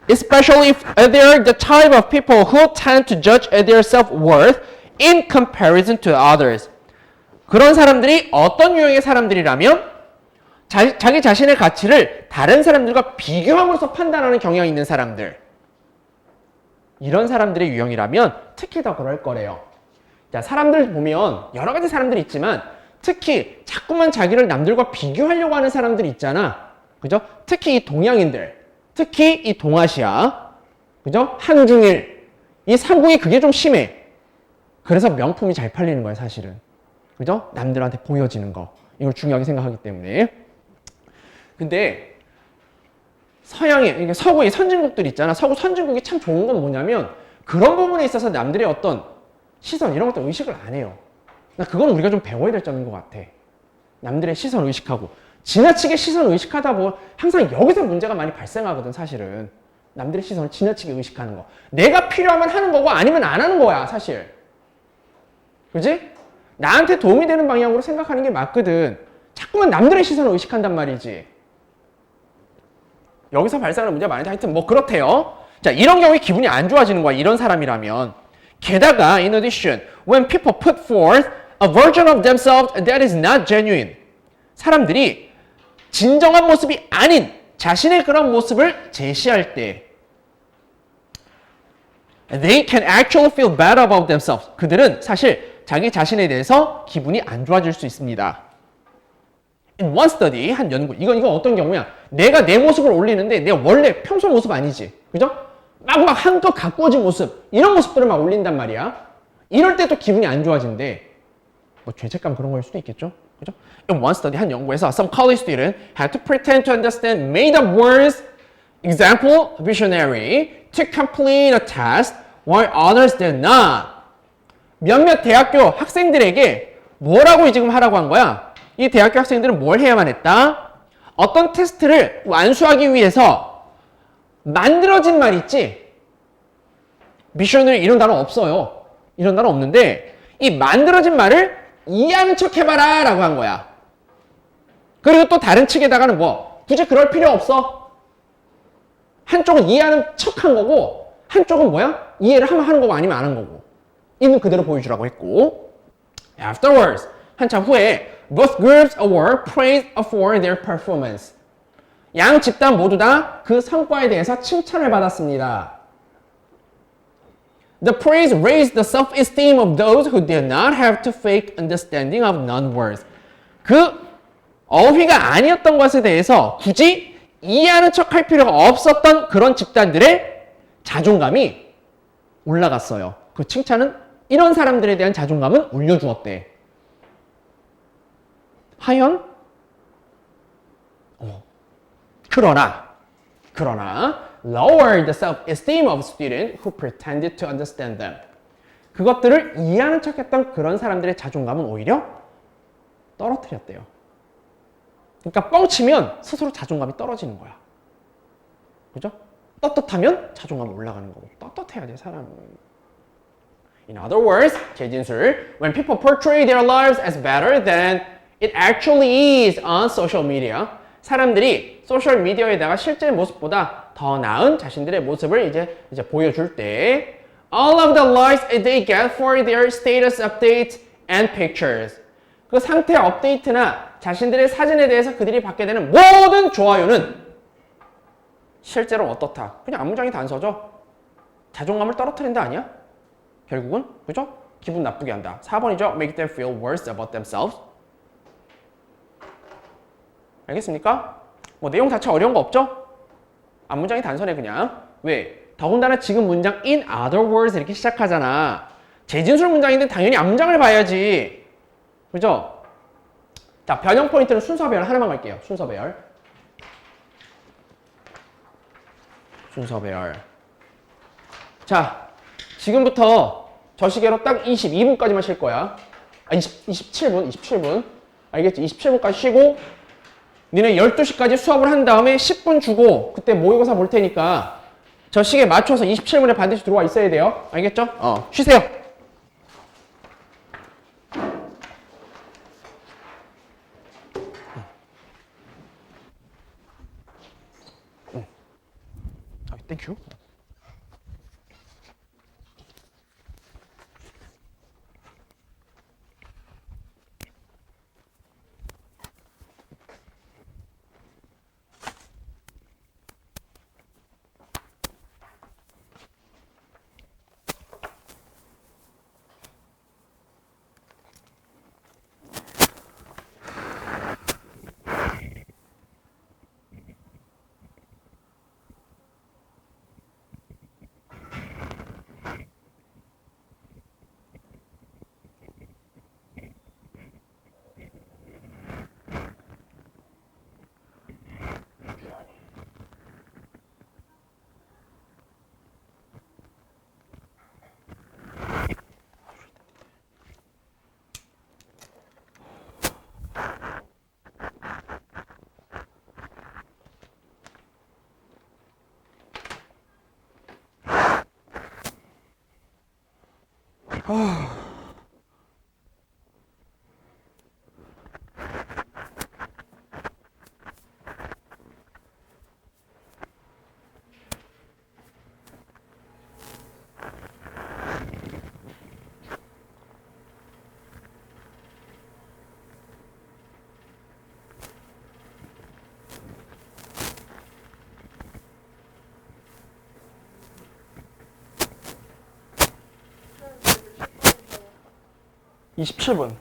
especially if they're the type of people who tend to judge their self-worth in comparison to others. 그런 사람들이 어떤 유형의 사람들이라면 자기 자신의 가치를 다른 사람들과 비교함으로써 판단하는 경향이 있는 사람들. 이런 사람들의 유형이라면 특히 더 그럴 거래요. 자, 사람들 보면 여러 가지 사람들이 있지만 특히 자꾸만 자기를 남들과 비교하려고 하는 사람들이 있잖아. 그죠? 특히 이 동양인들, 특히 이 동아시아, 그죠? 한중일, 이 삼국이 그게 좀 심해. 그래서 명품이 잘 팔리는 거야, 사실은. 그죠? 남들한테 보여지는 거. 이걸 중요하게 생각하기 때문에. 근데 서양의, 이게 서구의 선진국들 있잖아. 서구 선진국이 참 좋은 건 뭐냐면 그런 부분에 있어서 남들의 어떤 시선 이런 것들 의식을 안 해요. 나 그건 우리가 좀 배워야 될 점인 것 같아. 남들의 시선 의식하고 지나치게 시선 의식하다 보면 항상 여기서 문제가 많이 발생하거든, 사실은. 남들의 시선을 지나치게 의식하는 거. 내가 필요하면 하는 거고 아니면 안 하는 거야, 사실. 그지? 나한테 도움이 되는 방향으로 생각하는 게 맞거든. 자꾸만 남들의 시선을 의식한단 말이지. 여기서 발생하는 문제가 많은데 하여튼 뭐 그렇대요. 자, 이런 경우에 기분이 안 좋아지는 거야, 이런 사람이라면. 게다가 in addition, when people put forth a version of themselves that is not genuine. 사람들이 진정한 모습이 아닌 자신의 그런 모습을 제시할 때 they can actually feel bad about themselves. 그들은 사실 자기 자신에 대해서 기분이 안 좋아질 수 있습니다. In one study, 한 연구. 이건 어떤 경우야? 내가 내 모습을 올리는데 내 원래 평소 모습 아니지. 그죠? 막 한껏 가꾸어진 모습. 이런 모습들을 막 올린단 말이야. 이럴 때 또 기분이 안 좋아진대. 뭐 죄책감 그런 거일 수도 있겠죠? 그죠? In one study, 한 연구에서 some college student had to pretend to understand made up words, example, visionary, to complete a test, while others did not. 몇몇 대학교 학생들에게 뭐라고 지금 하라고 한 거야? 이 대학교 학생들은 뭘 해야만 했다? 어떤 테스트를 완수하기 위해서 만들어진 말 있지? 미션을 이런 단어 없어요. 이런 단어 없는데 이 만들어진 말을 이해하는 척 해봐라 라고 한 거야. 그리고 또 다른 측에다가는 뭐 굳이 그럴 필요 없어. 한쪽은 이해하는 척 한 거고 한쪽은 뭐야? 이해를 하면 하는 거고 아니면 안 하는 거고. 있는 그대로 보여주라고 했고 Afterwards, 한참 후에 both groups were praised for their performance. 양 집단 모두 다 그 성과에 대해서 칭찬을 받았습니다. The praise raised the self-esteem of those who did not have to fake understanding of non-words. 그 어휘가 아니었던 것에 대해서 굳이 이해하는 척 할 필요가 없었던 그런 집단들의 자존감이 올라갔어요. 그 칭찬은 이런 사람들에 대한 자존감은 올려주었대. 하연? 그러나 lower the self-esteem of students who pretended to understand them. 그것들을 이해하는 척했던 그런 사람들의 자존감은 오히려 떨어뜨렸대요. 그러니까 뻥치면 스스로 자존감이 떨어지는 거야. 그죠? 떳떳하면 자존감이 올라가는 거고 떳떳해야지 사람은. In other words, 재진술, when people portray their lives as better than it actually is on social media, 사람들이 소셜 미디어에다가 실제 모습보다 더 나은 자신들의 모습을 이제 보여줄 때 all of the likes they get for their status updates and pictures. 그 상태 업데이트나 자신들의 사진에 대해서 그들이 받게 되는 모든 좋아요는 실제로 어떻다? 그냥 앞문장이 단서죠. 자존감을 떨어뜨린다 아니야? 결국은 그죠? 기분 나쁘게 한다. 4번이죠. Make them feel worse about themselves. 알겠습니까? 뭐 내용 자체 어려운 거 없죠? 앞문장이 단서네 그냥. 왜? 더군다나 지금 문장 in other words 이렇게 시작하잖아. 재진술 문장인데 당연히 앞문장을 봐야지. 그죠? 자, 변형 포인트는 순서 배열 하나만 갈게요. 순서 배열. 순서 배열. 자, 지금부터 저 시계로 딱 22분까지만 쉴 거야. 27분. 알겠지? 27분까지 쉬고 니네 12시까지 수업을 한 다음에 10분 주고 그때 모의고사 볼 테니까 저 시계 맞춰서 27분에 반드시 들어와 있어야 돼요. 알겠죠? 쉬세요. 땡큐. 27분.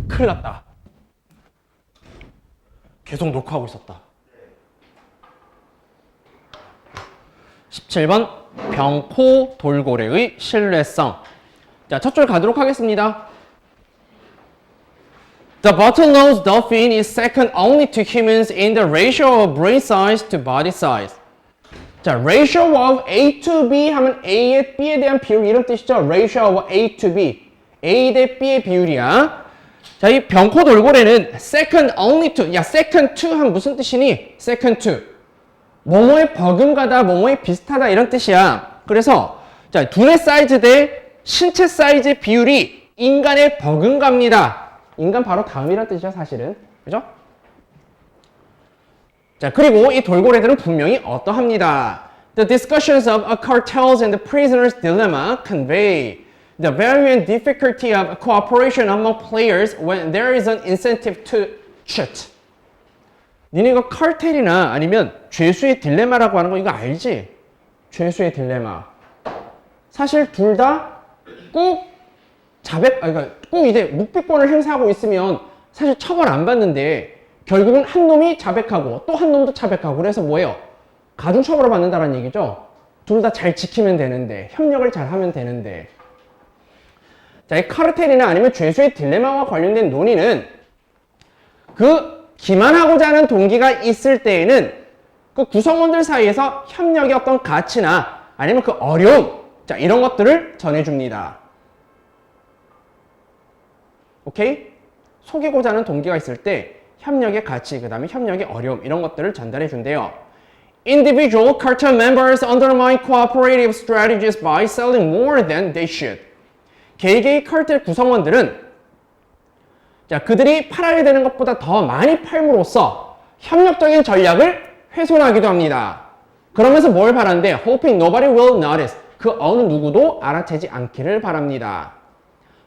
큰일 났다. 계속 녹화하고 있었다. 17번 병코 돌고래의 신뢰성. 자, 첫 줄 가도록 하겠습니다. The bottlenose dolphin is second only to humans in the ratio of brain size to body size. 자, ratio of A to B 하면 A에 B에 대한 비율 이런 뜻이죠. ratio of A to B. A 대 B의 비율이야. 자, 이 병코 돌고래는 second only to, 야, second to 하면 무슨 뜻이니? second to. 뭐뭐에 버금가다, 뭐뭐에 비슷하다 이런 뜻이야. 그래서 자, 둘의 사이즈 대 신체 사이즈의 비율이 인간에 버금갑니다. 인간 바로 다음이란 뜻이죠, 사실은. 그죠? 자, 그리고 이 돌고래들은 분명히 어떠합니다. The discussions of cartels and the prisoner's dilemma convey the value and difficulty of cooperation among players when there is an incentive to cheat. 니네 이거 카르텔이나 아니면 죄수의 딜레마라고 하는 거 이거 알지? 죄수의 딜레마. 사실 둘 다 꾹 그러니까 꼭 이제 묵비권을 행사하고 있으면 사실 처벌 안 받는데 결국은 한 놈이 자백하고 또 한 놈도 자백하고 그래서 뭐예요? 가중 처벌을 받는다는 얘기죠. 둘 다 잘 지키면 되는데 협력을 잘 하면 되는데. 자, 이 카르텔이나 아니면 죄수의 딜레마와 관련된 논의는 그 기만하고자 하는 동기가 있을 때에는 그 구성원들 사이에서 협력의 어떤 가치나 아니면 그 어려움, 자, 이런 것들을 전해줍니다. 오케이? 속이고자 하는 동기가 있을 때 협력의 가치, 그 다음에 협력의 어려움 이런 것들을 전달해 준대요. Individual cartel members undermine cooperative strategies by selling more than they should. 개개의 카르텔 구성원들은 자, 그들이 팔아야 되는 것보다 더 많이 팔므로써 협력적인 전략을 훼손하기도 합니다. 그러면서 뭘 바란대? Hoping nobody will notice. 그 어느 누구도 알아채지 않기를 바랍니다.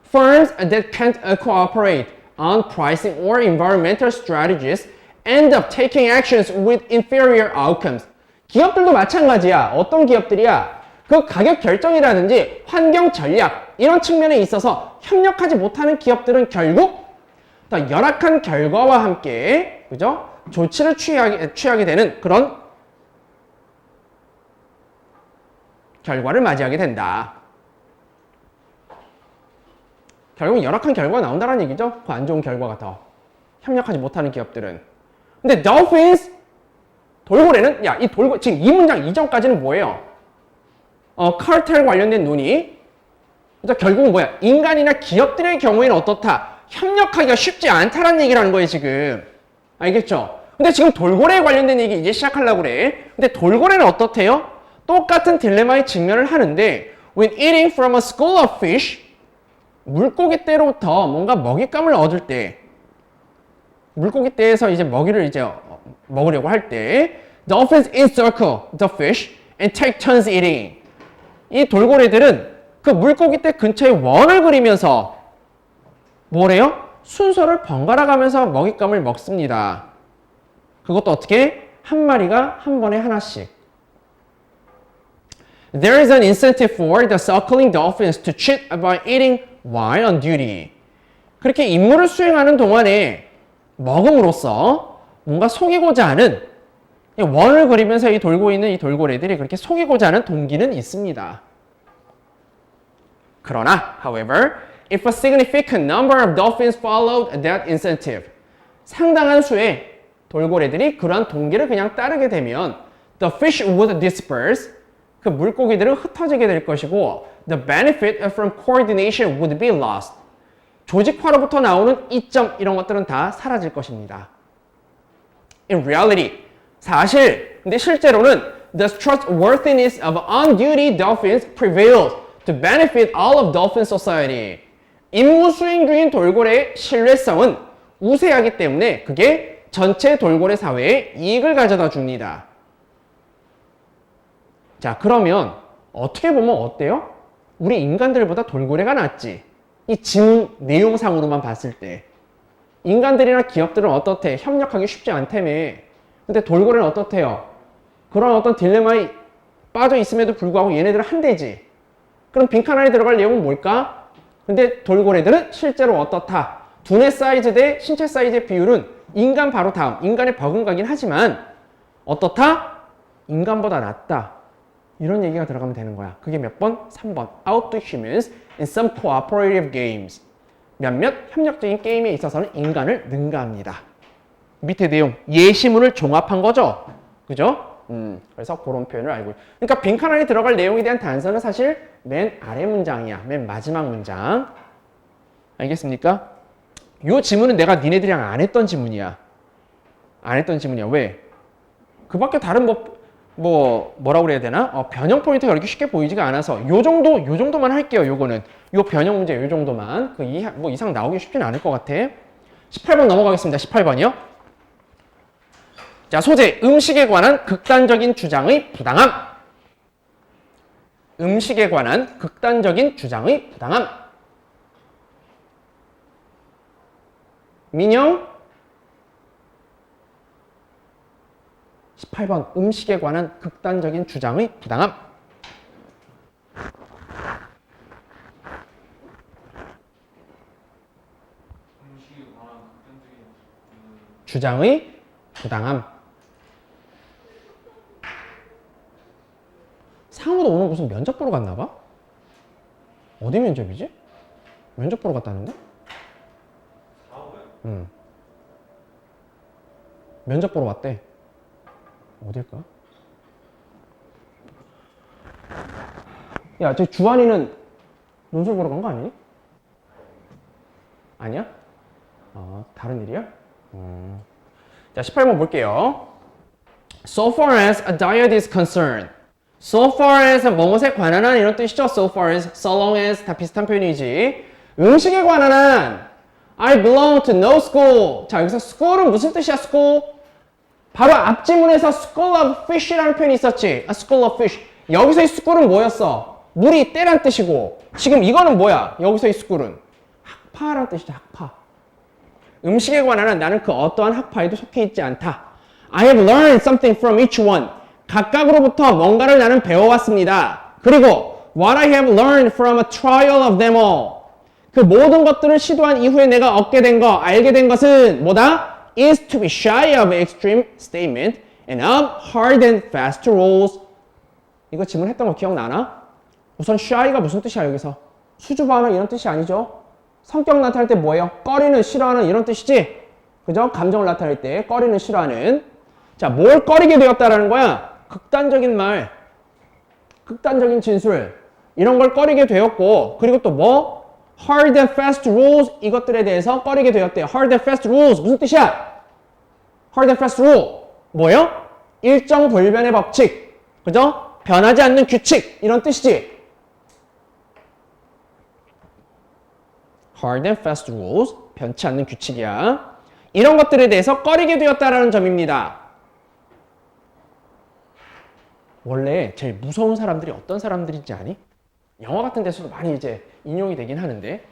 Firms that can't cooperate on pricing or environmental strategies end up taking actions with inferior outcomes. 기업들도 마찬가지야. 어떤 기업들이야? 그 가격 결정이라든지 환경 전략 이런 측면에 있어서 협력하지 못하는 기업들은 결국 더 열악한 결과와 함께 그죠? 조치를 취하게 되는 그런 결과를 맞이하게 된다. 결국 열악한 결과가 나온다는 얘기죠. 그 안 좋은 결과가 더. 협력하지 못하는 기업들은. 근데 dolphins, 돌고래는, 야, 지금 이 문장 이전까지는 뭐예요? 카르텔 관련된 논의. 그래서 결국은 뭐야? 인간이나 기업들의 경우에는 어떻다? 협력하기가 쉽지 않다라는 얘기라는 거예요, 지금. 알겠죠? 근데 지금 돌고래에 관련된 얘기 이제 시작하려고 그래. 근데 돌고래는 어떻대요? 똑같은 딜레마에 직면을 하는데, when eating from a school of fish, 물고기 떼로부터 뭔가 먹잇감을 얻을 때, 물고기 떼에서 이제 먹이를 이제 먹으려고 할 때, dolphins encircle the fish and take turns eating. 이 돌고래들은 그 물고기 떼 근처에 원을 그리면서 뭐래요? 순서를 번갈아 가면서 먹잇감을 먹습니다. 그것도 어떻게? 한 마리가 한 번에 하나씩. There is an incentive for the circling dolphins to cheat by eating while on duty. 그렇게 임무를 수행하는 동안에 먹음으로써 뭔가 속이고자 하는 원을 그리면서 이 돌고 있는 이 돌고래들이 그렇게 속이고자 하는 동기는 있습니다. 그러나, however, if a significant number of dolphins followed that incentive, 상당한 수의 돌고래들이 그러한 동기를 그냥 따르게 되면 the fish would disperse, 그 물고기들은 흩어지게 될 것이고 the benefit from coordination would be lost. 조직화로부터 나오는 이점 이런 것들은 다 사라질 것입니다. In reality, 근데 실제로는 the trustworthiness of on-duty dolphins prevails to benefit all of dolphin society. 임무 수행 중인 돌고래의 신뢰성은 우세하기 때문에 그게 전체 돌고래 사회에 이익을 가져다 줍니다. 자, 그러면 어떻게 보면 어때요? 우리 인간들보다 돌고래가 낫지. 이 지문 내용상으로만 봤을 때. 인간들이나 기업들은 어떻대? 협력하기 쉽지 않다며. 근데 돌고래는 어떻대요? 그런 어떤 딜레마에 빠져 있음에도 불구하고 얘네들은 한대지. 그럼 빈칸 안에 들어갈 내용은 뭘까? 근데 돌고래들은 실제로 어떻다? 두뇌 사이즈 대 신체 사이즈의 비율은 인간 바로 다음, 인간의 버금가긴 하지만 어떻다? 인간보다 낫다. 이런 얘기가 들어가면 되는 거야. 그게 몇 번? 3번. Outdo humans in some cooperative games. 몇몇 협력적인 게임에 있어서는 인간을 능가합니다. 밑에 내용, 예시문을 종합한 거죠. 그죠? 그래서 그런 표현을 알고. 그러니까 빈칸 안에 들어갈 내용에 대한 단서는 사실 맨 아래 문장이야. 맨 마지막 문장. 알겠습니까? 요 지문은 내가 니네들이랑 안 했던 지문이야. 안 했던 지문이야. 왜? 그 밖에 다른 뭐라고 그래야 되나? 변형 포인트가 이렇게 쉽게 보이지가 않아서 요 정도만 할게요. 요거는. 요 변형 문제 요 정도만. 그 이상 나오기 쉽지는 않을 것 같아. 18번 넘어가겠습니다. 18번이요. 자, 소재. 음식에 관한 극단적인 주장의 부당함. 음식에 관한 극단적인 주장의 부당함. 민영 18번 음식에 관한 극단적인 주장의 부당함. 음식에 관한 극단적인 주장의 부당함. 상우도 오늘 무슨 면접 보러 갔나 봐? 어디 면접이지? 면접 보러 갔다는데? 응. 면접 보러 왔대. 어딜까? 야, 저 주한이는 논술 보러 간 거 아니니? 아니야? 다른 일이야? 자, 18번 볼게요. So far as a diet is concerned. So far as 뭐뭐에 관한 한 이런 뜻이죠. So far as, so long as 다 비슷한 표현이지. 음식에 관한 한 I belong to no school. 자, 여기서 school은 무슨 뜻이야, school? 바로 앞지문에서 school of fish라는 표현이 있었지. A school of fish. 여기서의 school은 뭐였어? 물이 있대란 뜻이고. 지금 이거는 뭐야? 여기서의 school은 학파란 뜻이죠, 학파. 음식에 관한 한 나는 그 어떠한 학파에도 속해 있지 않다. I have learned something from each one. 각각으로부터 뭔가를 나는 배워왔습니다. 그리고 what I have learned from a trial of them all. 그 모든 것들을 시도한 이후에 내가 얻게 된 거, 알게 된 것은 뭐다? is to be shy of extreme statement and of hard and fast rules. 이거 질문했던 거 기억나나? 우선 shy가 무슨 뜻이야 여기서? 수줍어하는 이런 뜻이 아니죠. 성격 나타낼 때 뭐예요? 꺼리는, 싫어하는 이런 뜻이지? 그죠? 감정을 나타낼 때 꺼리는, 싫어하는. 자, 뭘 꺼리게 되었다라는 거야? 극단적인 말, 극단적인 진술 이런 걸 꺼리게 되었고, 그리고 또 뭐? hard and fast rules 이것들에 대해서 꺼리게 되었대요. hard and fast rules 무슨 뜻이야? hard and fast rule 뭐예요? 일정 불변의 법칙, 그죠? 변하지 않는 규칙 이런 뜻이지. hard and fast rules 변치 않는 규칙이야. 이런 것들에 대해서 꺼리게 되었다라는 점입니다. 원래 제일 무서운 사람들이 어떤 사람들인지 아니? 영화 같은 데서도 많이 이제 인용이 되긴 하는데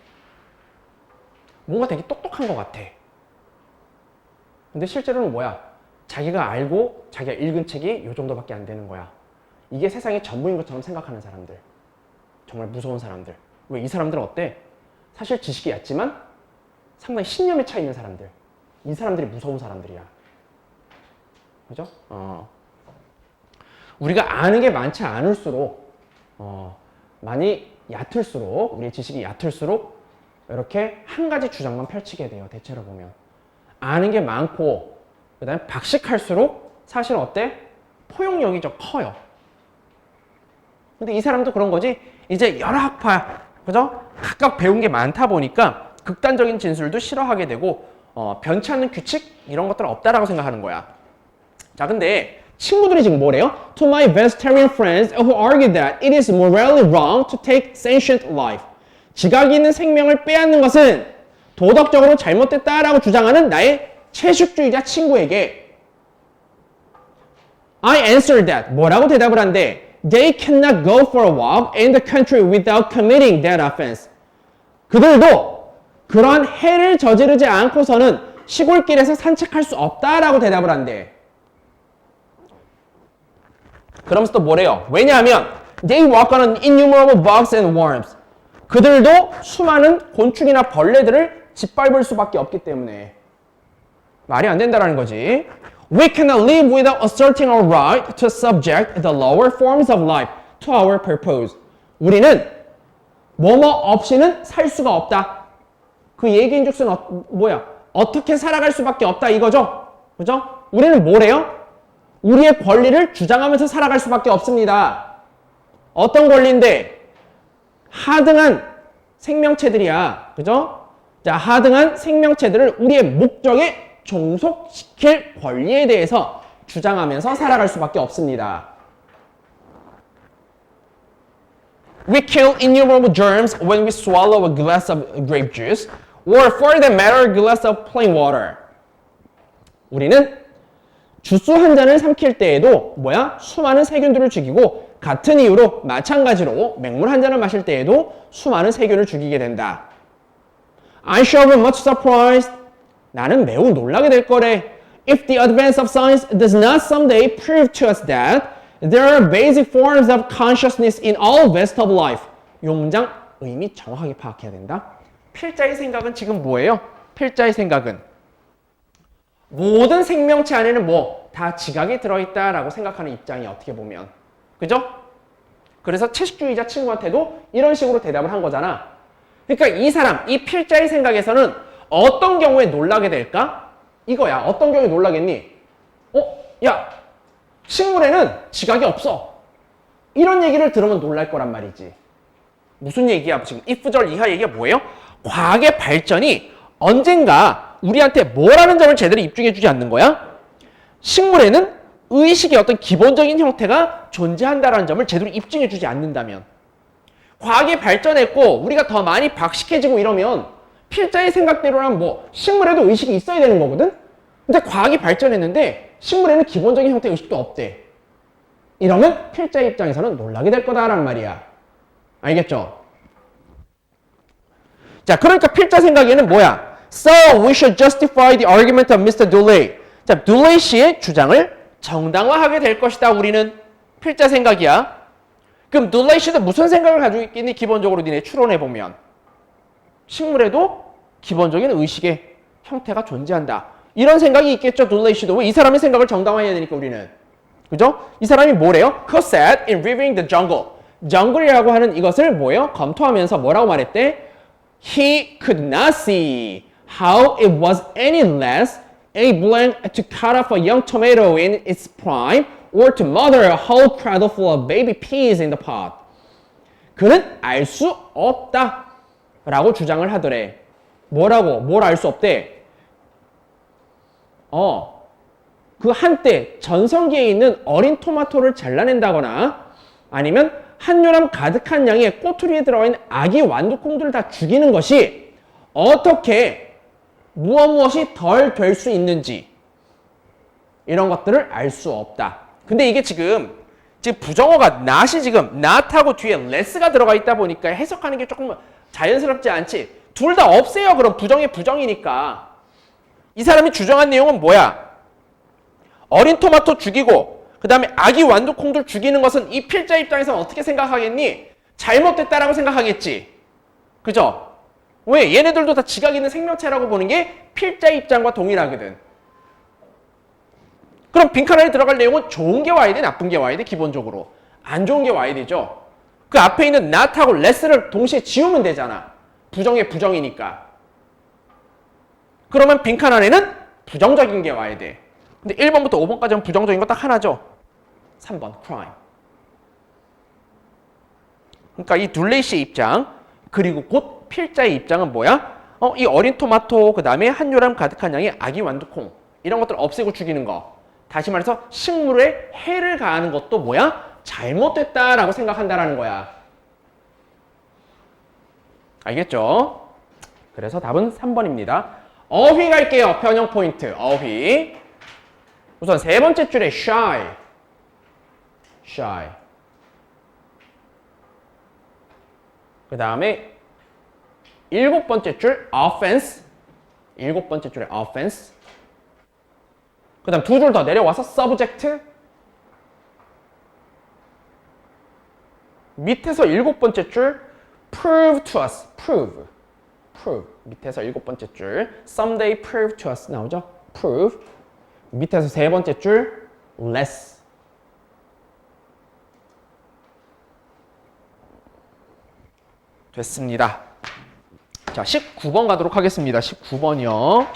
뭔가 되게 똑똑한 것 같아. 근데 실제로는 뭐야? 자기가 알고 자기가 읽은 책이 요 정도밖에 안 되는 거야. 이게 세상의 전부인 것처럼 생각하는 사람들. 정말 무서운 사람들. 왜 이 사람들은 어때? 사실 지식이 얕지만 상당히 신념에 차 있는 사람들. 이 사람들이 무서운 사람들이야. 그죠? 우리가 아는 게 많지 않을수록 많이 얕을수록 우리의 지식이 얕을수록 이렇게 한 가지 주장만 펼치게 돼요. 대체로 보면 아는 게 많고 그 다음에 박식할수록 사실 어때? 포용력이 좀 커요. 근데 이 사람도 그런 거지. 이제 여러 학파 그죠? 각각 배운 게 많다 보니까 극단적인 진술도 싫어하게 되고 변치 않는 규칙 이런 것들은 없다라고 생각하는 거야. 자, 근데 친구들이 지금 뭐래요? To my vegetarian friends who argue that it is morally wrong to take sentient life. 지각이 있는 생명을 빼앗는 것은 도덕적으로 잘못됐다라고 주장하는 나의 채식주의자 친구에게 I answered that. 뭐라고 대답을 한대? They cannot go for a walk in the country without committing that offense. 그들도 그런 해를 저지르지 않고서는 시골길에서 산책할 수 없다라고 대답을 한대. 그러면서 또 뭐래요? 왜냐하면 they walk on innumerable bugs and worms. 그들도 수많은 곤충이나 벌레들을 짓밟을 수밖에 없기 때문에 말이 안 된다라는 거지. We cannot live without asserting our right to subject the lower forms of life to our purpose. 우리는 뭐뭐 없이는 살 수가 없다. 그 얘기인즉슨 뭐야? 어떻게 살아갈 수밖에 없다 이거죠. 그죠? 우리는 뭐래요? 우리의 권리를 주장하면서 살아갈 수밖에 없습니다. 어떤 권리인데? 하등한 생명체들이야. 그죠? 자, 하등한 생명체들을 우리의 목적에 종속시킬 권리에 대해서 주장하면서 살아갈 수밖에 없습니다. We kill innumerable germs when we swallow a glass of grape juice or for that matter a glass of plain water. 우리는 주스 한 잔을 삼킬 때에도 수많은 세균들을 죽이고 같은 이유로 마찬가지로 맹물 한 잔을 마실 때에도 수많은 세균을 죽이게 된다. I shall be much surprised. 나는 매우 놀라게 될 거래. If the advance of science does not someday prove to us that there are basic forms of consciousness in all vegetable life. 이 문장 의미 정확하게 파악해야 된다. 필자의 생각은 지금 뭐예요? 필자의 생각은 모든 생명체 안에는 다 지각이 들어있다라고 생각하는 입장이 어떻게 보면. 그죠? 그래서 채식주의자 친구한테도 이런 식으로 대답을 한 거잖아. 그러니까 이 사람, 이 필자의 생각에서는 어떤 경우에 놀라게 될까? 이거야. 어떤 경우에 놀라겠니? 야, 식물에는 지각이 없어. 이런 얘기를 들으면 놀랄 거란 말이지. 무슨 얘기야? 지금 if절 이하 얘기가 뭐예요? 과학의 발전이 언젠가 우리한테 뭐라는 점을 제대로 입증해 주지 않는 거야? 식물에는 의식의 어떤 기본적인 형태가 존재한다는 점을 제대로 입증해 주지 않는다면, 과학이 발전했고 우리가 더 많이 박식해지고 이러면 필자의 생각대로라면 식물에도 의식이 있어야 되는 거거든? 근데 과학이 발전했는데 식물에는 기본적인 형태의 의식도 없대. 이러면 필자의 입장에서는 놀라게 될 거다라는 말이야. 알겠죠? 자, 그러니까 필자 생각에는 뭐야? So we should justify the argument of Mr. Dooley. 자, 둘레이 씨의 주장을 정당화하게 될 것이다. 우리는 필자 생각이야. 그럼 둘레이 씨는 무슨 생각을 가지고 있겠니? 기본적으로 니네 추론해보면 식물에도 기본적인 의식의 형태가 존재한다. 이런 생각이 있겠죠. 둘레이 씨도. 왜 이 사람의 생각을 정당화해야 되니까 우리는. 그죠? 이 사람이 뭐래요? Who said in reviewing the jungle. jungle이라고 하는 이것을 검토하면서 뭐라고 말했대? He could not see how it was any less a blank to cut off a young tomato in its prime or to mother a whole cradle full of baby peas in the pot. 그는 알 수 없다 라고 주장을 하더래. 뭐라고? 뭘 알 수 없대? 그 한때 전성기에 있는 어린 토마토를 잘라낸다거나 아니면 한유람 가득한 양의 꼬투리에 들어있는 아기 완두콩들을 다 죽이는 것이 어떻게 무엇이 덜 될 수 있는지 이런 것들을 알 수 없다. 근데 이게 지금 부정어가 not이 지금 not하고 뒤에 less가 들어가 있다 보니까 해석하는 게 조금 자연스럽지 않지. 둘 다 없애요. 그럼 부정의 부정이니까. 이 사람이 주장한 내용은 뭐야? 어린 토마토 죽이고 그 다음에 아기 완두콩들 죽이는 것은 이 필자 입장에서는 어떻게 생각하겠니? 잘못됐다라고 생각하겠지. 그죠? 왜? 얘네들도 다 지각 있는 생명체라고 보는 게 필자 입장과 동일하거든. 그럼 빈칸 안에 들어갈 내용은 좋은 게 와야 돼? 나쁜 게 와야 돼? 기본적으로. 안 좋은 게 와야 되죠. 그 앞에 있는 not하고 less를 동시에 지우면 되잖아. 부정의 부정이니까. 그러면 빈칸 안에는 부정적인 게 와야 돼. 근데 1번부터 5번까지는 부정적인 거 딱 하나죠. 3번, crime. 그러니까 이 둘레이 씨의 입장, 그리고 곧 필자의 입장은 뭐야? 이 어린 토마토, 그 다음에 한유람 가득한 양의 아기 완두콩, 이런 것들 없애고 죽이는 거. 다시 말해서 식물에 해를 가하는 것도 뭐야? 잘못됐다라고 생각한다라는 거야. 알겠죠? 그래서 답은 3번입니다. 어휘 갈게요. 변형 포인트. 어휘. 우선 세 번째 줄에 shy. shy. 그 다음에 일곱 번째 줄 offense. 일곱 번째 줄에 offense. 그 다음 두 줄 더 내려와서 subject. 밑에서 일곱 번째 줄 prove to us. prove. prove. 밑에서 7번째 줄. Someday prove to us 나오죠? prove. 밑에서 3번째 줄. less. 됐습니다. 자, 19번 가도록 하겠습니다. 19번이요.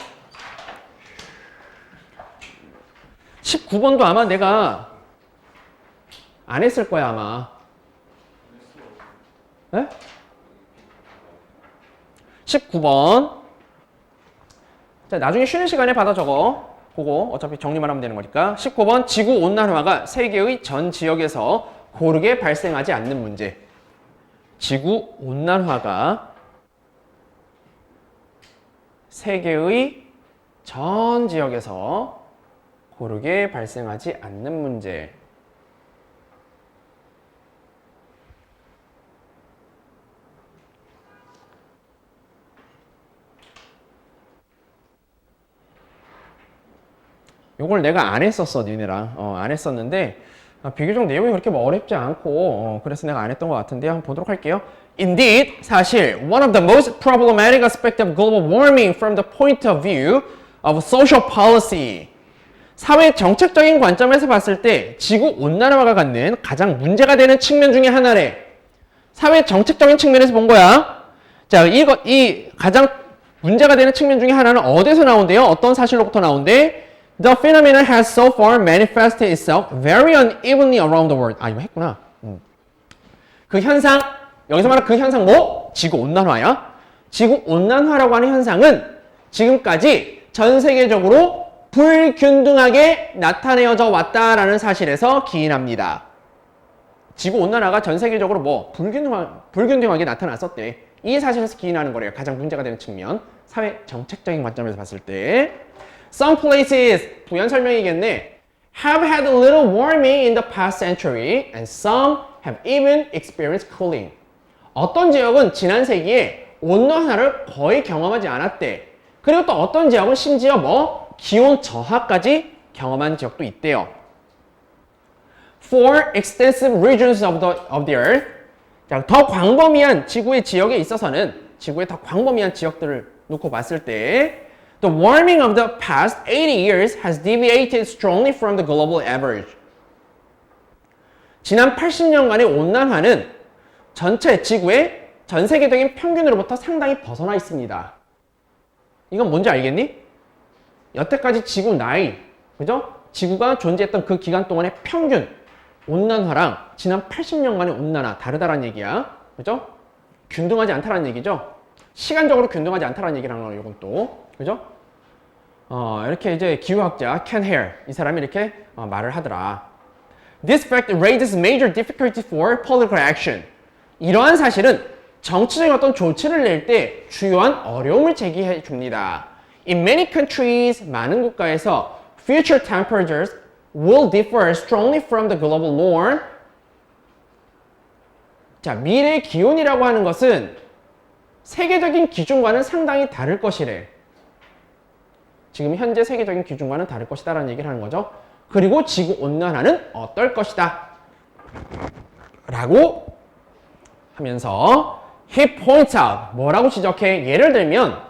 19번도 아마 내가 안 했을 거야, 아마. 네? 19번. 자, 나중에 쉬는 시간에 받아 적어. 그거 어차피 정리만 하면 되는 거니까. 19번. 지구 온난화가 세계의 전 지역에서 고르게 발생하지 않는 문제. 지구 온난화가 세계의 전 지역에서 고르게 발생하지 않는 문제. 요걸 내가 안 했었어, 니네랑. 안 했었는데, 비교적 내용이 그렇게 뭐 어렵지 않고, 그래서 내가 안 했던 것 같은데, 한번 보도록 할게요. Indeed, 사실, one of the most problematic aspects of global warming from the point of view of social policy. 사회 정책적인 관점에서 봤을 때, 지구 온난화가 갖는 가장 문제가 되는 측면 중에 하나래. 사회 정책적인 측면에서 본 거야. 자, 이 가장 문제가 되는 측면 중에 하나는 어디서 나온대요? 어떤 사실로부터 나온대? The phenomenon has so far manifested itself very unevenly around the world. 아, 이거 했구나. 그 현상, 여기서 말하는 그 현상 뭐? 지구온난화야. 지구온난화라고 하는 현상은 지금까지 전 세계적으로 불균등하게 나타내어져 왔다라는 사실에서 기인합니다. 지구온난화가 전 세계적으로 뭐? 불균등하게 나타났었대. 이 사실에서 기인하는 거래요. 가장 문제가 되는 측면. 사회 정책적인 관점에서 봤을 때. Some places, 부연 설명이겠네. Have had a little warming in the past century and some have even experienced cooling. 어떤 지역은 지난 세기에 온난화를 거의 경험하지 않았대. 그리고 또 어떤 지역은 심지어 뭐 기온 저하까지 경험한 지역도 있대요. For extensive regions of the earth, 자, 더 광범위한 지구의 지역에 있어서는 지구의 더 광범위한 지역들을 놓고 봤을 때 The warming of the past 80 years has deviated strongly from the global average. 지난 80년간의 온난화는 전체 지구의 전 세계적인 평균으로부터 상당히 벗어나 있습니다. 이건 뭔지 알겠니? 여태까지 지구 나이, 그죠? 지구가 존재했던 그 기간 동안의 평균 온난화랑 지난 80년간의 온난화 다르다라는 얘기야. 그죠? 균등하지 않다라는 얘기죠? 시간적으로 균등하지 않다라는 얘기라는 거예요, 이건 또. 그죠? 이렇게 이제 기후학자 Ken Hare 이 사람이 이렇게 말을 하더라. This fact raises major difficulty for political action. 이러한 사실은 정치적인 어떤 조치를 낼 때 주요한 어려움을 제기해 줍니다. In many countries, 많은 국가에서 future temperatures will differ strongly from the global norm. 자, 미래의 기온이라고 하는 것은 세계적인 기준과는 상당히 다를 것이래. 지금 현재 세계적인 기준과는 다를 것이다라는 얘기를 하는 거죠. 그리고 지구온난화는 어떨 것이다 라고 하면서 he points out, 뭐라고 지적해? 예를 들면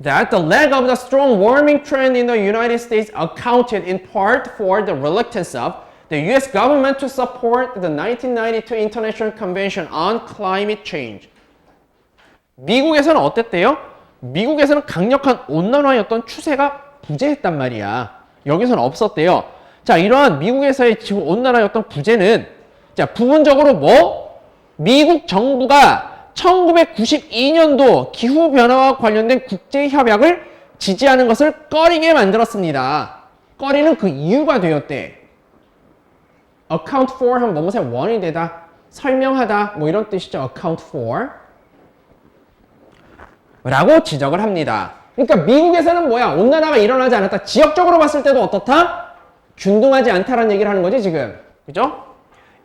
that the lag of the strong warming trend in the United States accounted in part for the reluctance of the US government to support the 1992 International Convention on Climate Change. 미국에서는 어땠대요? 미국에서는 강력한 온난화의 어떤 추세가 부재했단 말이야. 여기서는 없었대요. 자, 이러한 미국에서의 지구 온난화의 어떤 부재는 자, 부분적으로 뭐? 미국 정부가 1992년도 기후변화와 관련된 국제협약을 지지하는 것을 꺼리게 만들었습니다. 꺼리는 그 이유가 되었대. account for 하면 뭐뭐의 원인이 되다, 설명하다, 뭐 이런 뜻이죠. account for. 라고 지적을 합니다. 그러니까 미국에서는 뭐야? 온난화가 일어나지 않았다. 지역적으로 봤을 때도 어떻다? 균등하지 않다라는 얘기를 하는 거지, 지금. 그죠?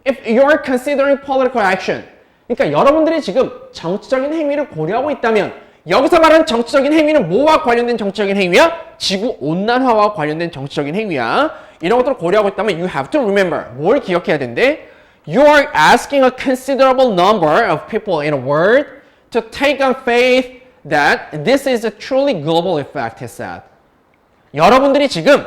If you're considering political action. 그러니까 여러분들이 지금 정치적인 행위를 고려하고 있다면 여기서 말하는 정치적인 행위는 뭐와 관련된 정치적인 행위야? 지구 온난화와 관련된 정치적인 행위야. 이런 것들을 고려하고 있다면 you have to remember. 뭘 기억해야 된대? You are asking a considerable number of people in the world to take on faith that this is a truly global effect, he said. 여러분들이 지금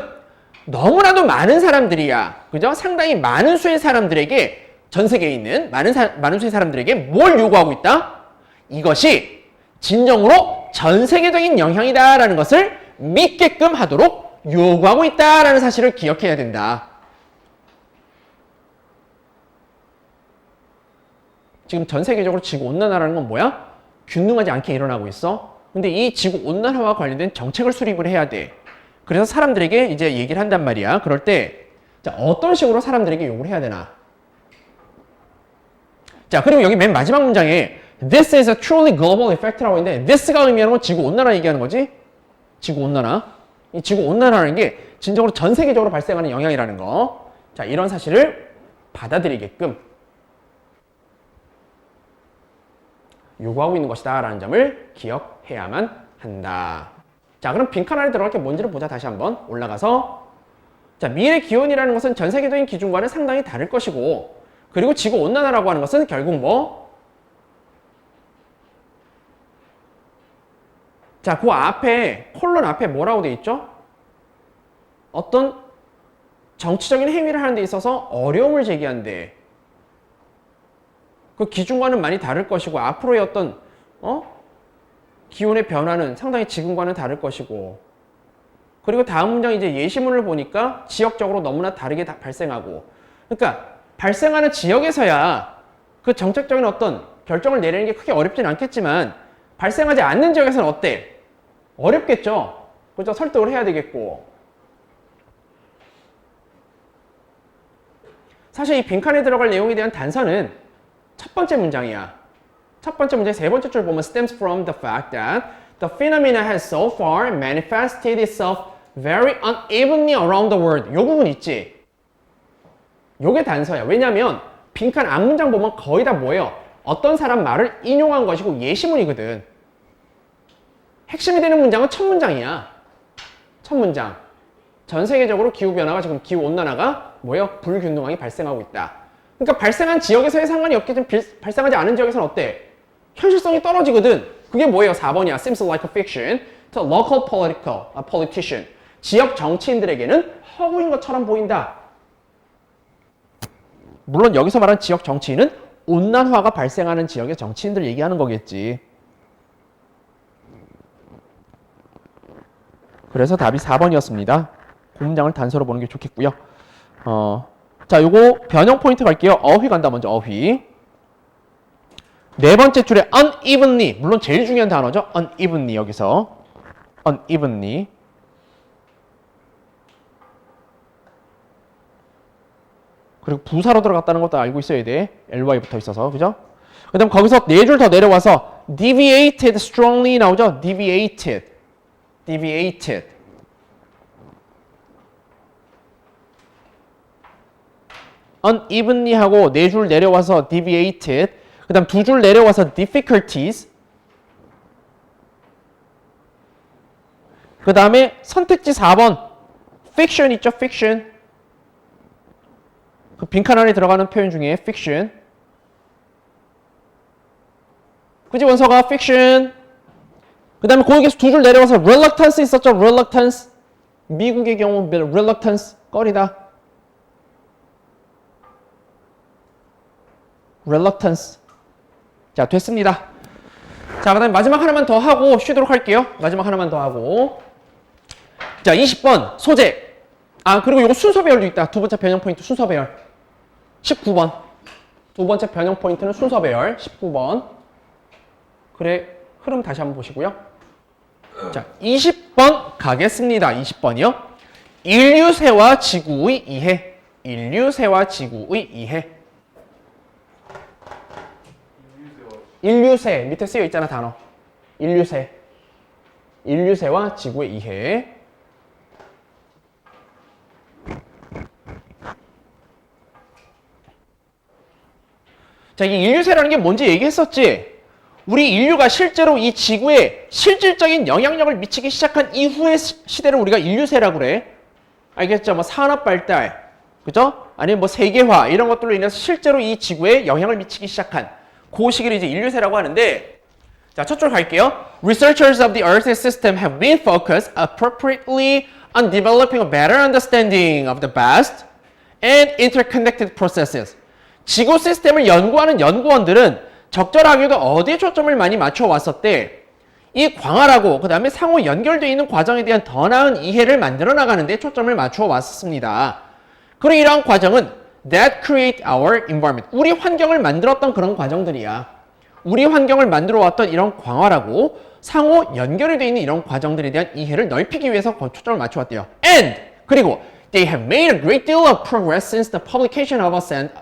너무나도 많은 사람들이야. 그죠? 상당히 많은 수의 사람들에게, 전 세계에 있는 많은 수의 사람들에게 뭘 요구하고 있다? 이것이 진정으로 전 세계적인 영향이다라는 것을 믿게끔 하도록 요구하고 있다라는 사실을 기억해야 된다. 지금 전 세계적으로 지구온난화라는 건 뭐야? 균등하지 않게 일어나고 있어. 근데 이 지구온난화와 관련된 정책을 수립을 해야 돼. 그래서 사람들에게 이제 얘기를 한단 말이야. 그럴 때 자, 어떤 식으로 사람들에게 요구를 해야 되나? 자, 그리고 여기 맨 마지막 문장에 This is a truly global effect라고 있는데 this가 의미하는 건 지구온난화 얘기하는 거지? 지구온난화. 이 지구온난화라는 게 진정으로 전 세계적으로 발생하는 영향이라는 거. 자, 이런 사실을 받아들이게끔 요구하고 있는 것이다 라는 점을 기억해야만 한다. 자, 그럼 빈칸 안에 들어갈 게 뭔지를 보자. 다시 한번 올라가서 자, 미래 기온이라는 것은 전 세계적인 기준과는 상당히 다를 것이고 그리고 지구온난화라고 하는 것은 결국 뭐 자, 그 앞에 콜론 앞에 뭐라고 돼 있죠? 어떤 정치적인 행위를 하는 데 있어서 어려움을 제기한대. 그 기준과는 많이 다를 것이고 앞으로의 어떤 기온의 변화는 상당히 지금과는 다를 것이고 그리고 다음 문장 이제 예시문을 보니까 지역적으로 너무나 다르게 발생하고 그러니까 발생하는 지역에서야 그 정책적인 어떤 결정을 내리는 게 크게 어렵진 않겠지만 발생하지 않는 지역에서는 어때? 어렵겠죠? 그죠? 설득을 해야 되겠고 사실 이 빈칸에 들어갈 내용에 대한 단서는 첫 번째 문장이야. 첫 번째 문제 세 번째 줄 보면 stems from the fact that the phenomena has so far manifested itself very unevenly around the world. 요 부분 있지? 요게 단서야. 왜냐면 빈칸 앞문장 보면 거의 다 뭐예요? 어떤 사람 말을 인용한 것이고 예시문이거든. 핵심이 되는 문장은 첫 문장이야. 첫 문장. 전 세계적으로 기후변화가 지금 기후온난화가 뭐예요? 불균등하게 발생하고 있다. 그러니까 발생한 지역에서의 상관이 없겠지만 발생하지 않은 지역에서는 어때? 현실성이 떨어지거든. 그게 뭐예요? 4번이야. Seems like a fiction to local politician. 지역 정치인들에게는 허구인 것처럼 보인다. 물론 여기서 말하는 지역 정치인은 온난화가 발생하는 지역의 정치인들 얘기하는 거겠지. 그래서 답이 4번이었습니다. 그 문장을 단서로 보는 게 좋겠고요. 자, 요거 변형 포인트 갈게요. 어휘 간다 먼저 어휘. 네 번째 줄에 unevenly 물론 제일 중요한 단어죠. unevenly 여기서 unevenly 그리고 부사로 들어갔다는 것도 알고 있어야 돼. ly 붙어 있어서 그죠? 그 다음 거기서 네 줄 더 내려와서 deviated strongly 나오죠. deviated unevenly 하고 네 줄 내려와서 deviated 그 다음 두 줄 내려와서 difficulties 그 다음에 선택지 4번 fiction 있죠 fiction 그 빈칸 안에 들어가는 표현 중에 fiction 그지 원서가 fiction 그 다음에 거기에서 두 줄 내려와서 reluctance 있었죠 reluctance 미국의 경우 reluctance 꺼리다 reluctance 자 됐습니다. 자 그 다음에 마지막 하나만 더 하고 쉬도록 할게요. 마지막 하나만 더 하고 자 20번 소재 그리고 이거 순서 배열도 있다. 두 번째 변형 포인트 순서 배열 19번 두 번째 변형 포인트는 순서 배열 19번 그래 흐름 다시 한번 보시고요. 자 20번 가겠습니다. 20번이요. 인류세와 지구의 이해 인류세와 지구의 이해 인류세 밑에 쓰여 있잖아 단어 인류세와 지구의 이해 자 이게 인류세라는 게 뭔지 얘기했었지 우리 인류가 실제로 이 지구에 실질적인 영향력을 미치기 시작한 이후의 시대를 우리가 인류세라고 그래 알겠죠? 뭐 산업발달 그죠? 아니면 뭐 세계화 이런 것들로 인해서 실제로 이 지구에 영향을 미치기 시작한 그 시기를 이제 인류세라고 하는데 자, 첫 줄 갈게요. Researchers of the Earth system have been focused appropriately on developing a better understanding of the vast and interconnected processes. 지구 시스템을 연구하는 연구원들은 적절하게도 어디에 초점을 많이 맞춰 왔었대? 이 광활하고 그 다음에 상호 연결되어 있는 과정에 대한 더 나은 이해를 만들어 나가는 데 초점을 맞춰 왔습니다. 그리고 이러한 과정은 that create our environment. 우리 환경을 만들었던 그런 과정들이야. 우리 환경을 만들어 왔던 이런 광활하고 상호 연결이 되어 있는 이런 과정들에 대한 이해를 넓히기 위해서 초점을 맞춰 왔대요. And 그리고 they have made a great deal of progress since the publication of a St.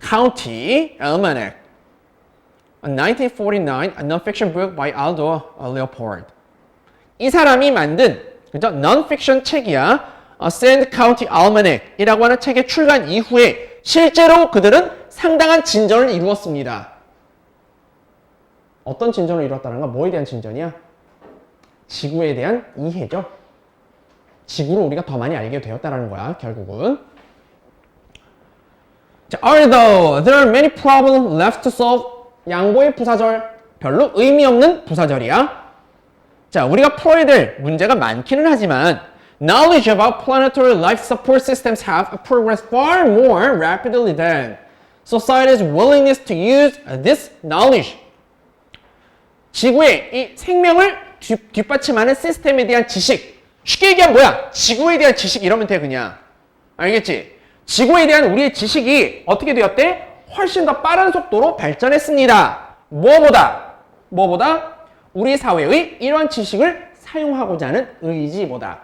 County Almanac, a 1949 non-fiction book by Aldo Leopold. 이 사람이 만든 그죠? non-fiction 책이야. St. County Almanac이라고 하는 책의 출간 이후에 실제로 그들은 상당한 진전을 이루었습니다. 어떤 진전을 이뤘다는 건 뭐에 대한 진전이야? 지구에 대한 이해죠. 지구를 우리가 더 많이 알게 되었다는 거야, 결국은. 자, although there are many problems left to solve, 양보의 부사절, 별로 의미 없는 부사절이야. 자, 우리가 풀어야 될 문제가 많기는 하지만 knowledge about planetary life support systems have progressed far more rapidly than society's willingness to use this knowledge. 지구의 이 생명을 뒷받침하는 시스템에 대한 지식. 쉽게 얘기하면 뭐야? 지구에 대한 지식 이러면 돼 그냥. 알겠지? 지구에 대한 우리의 지식이 어떻게 되었대? 훨씬 더 빠른 속도로 발전했습니다. 뭐보다? 우리 사회의 이러한 지식을 사용하고자 하는 의지보다.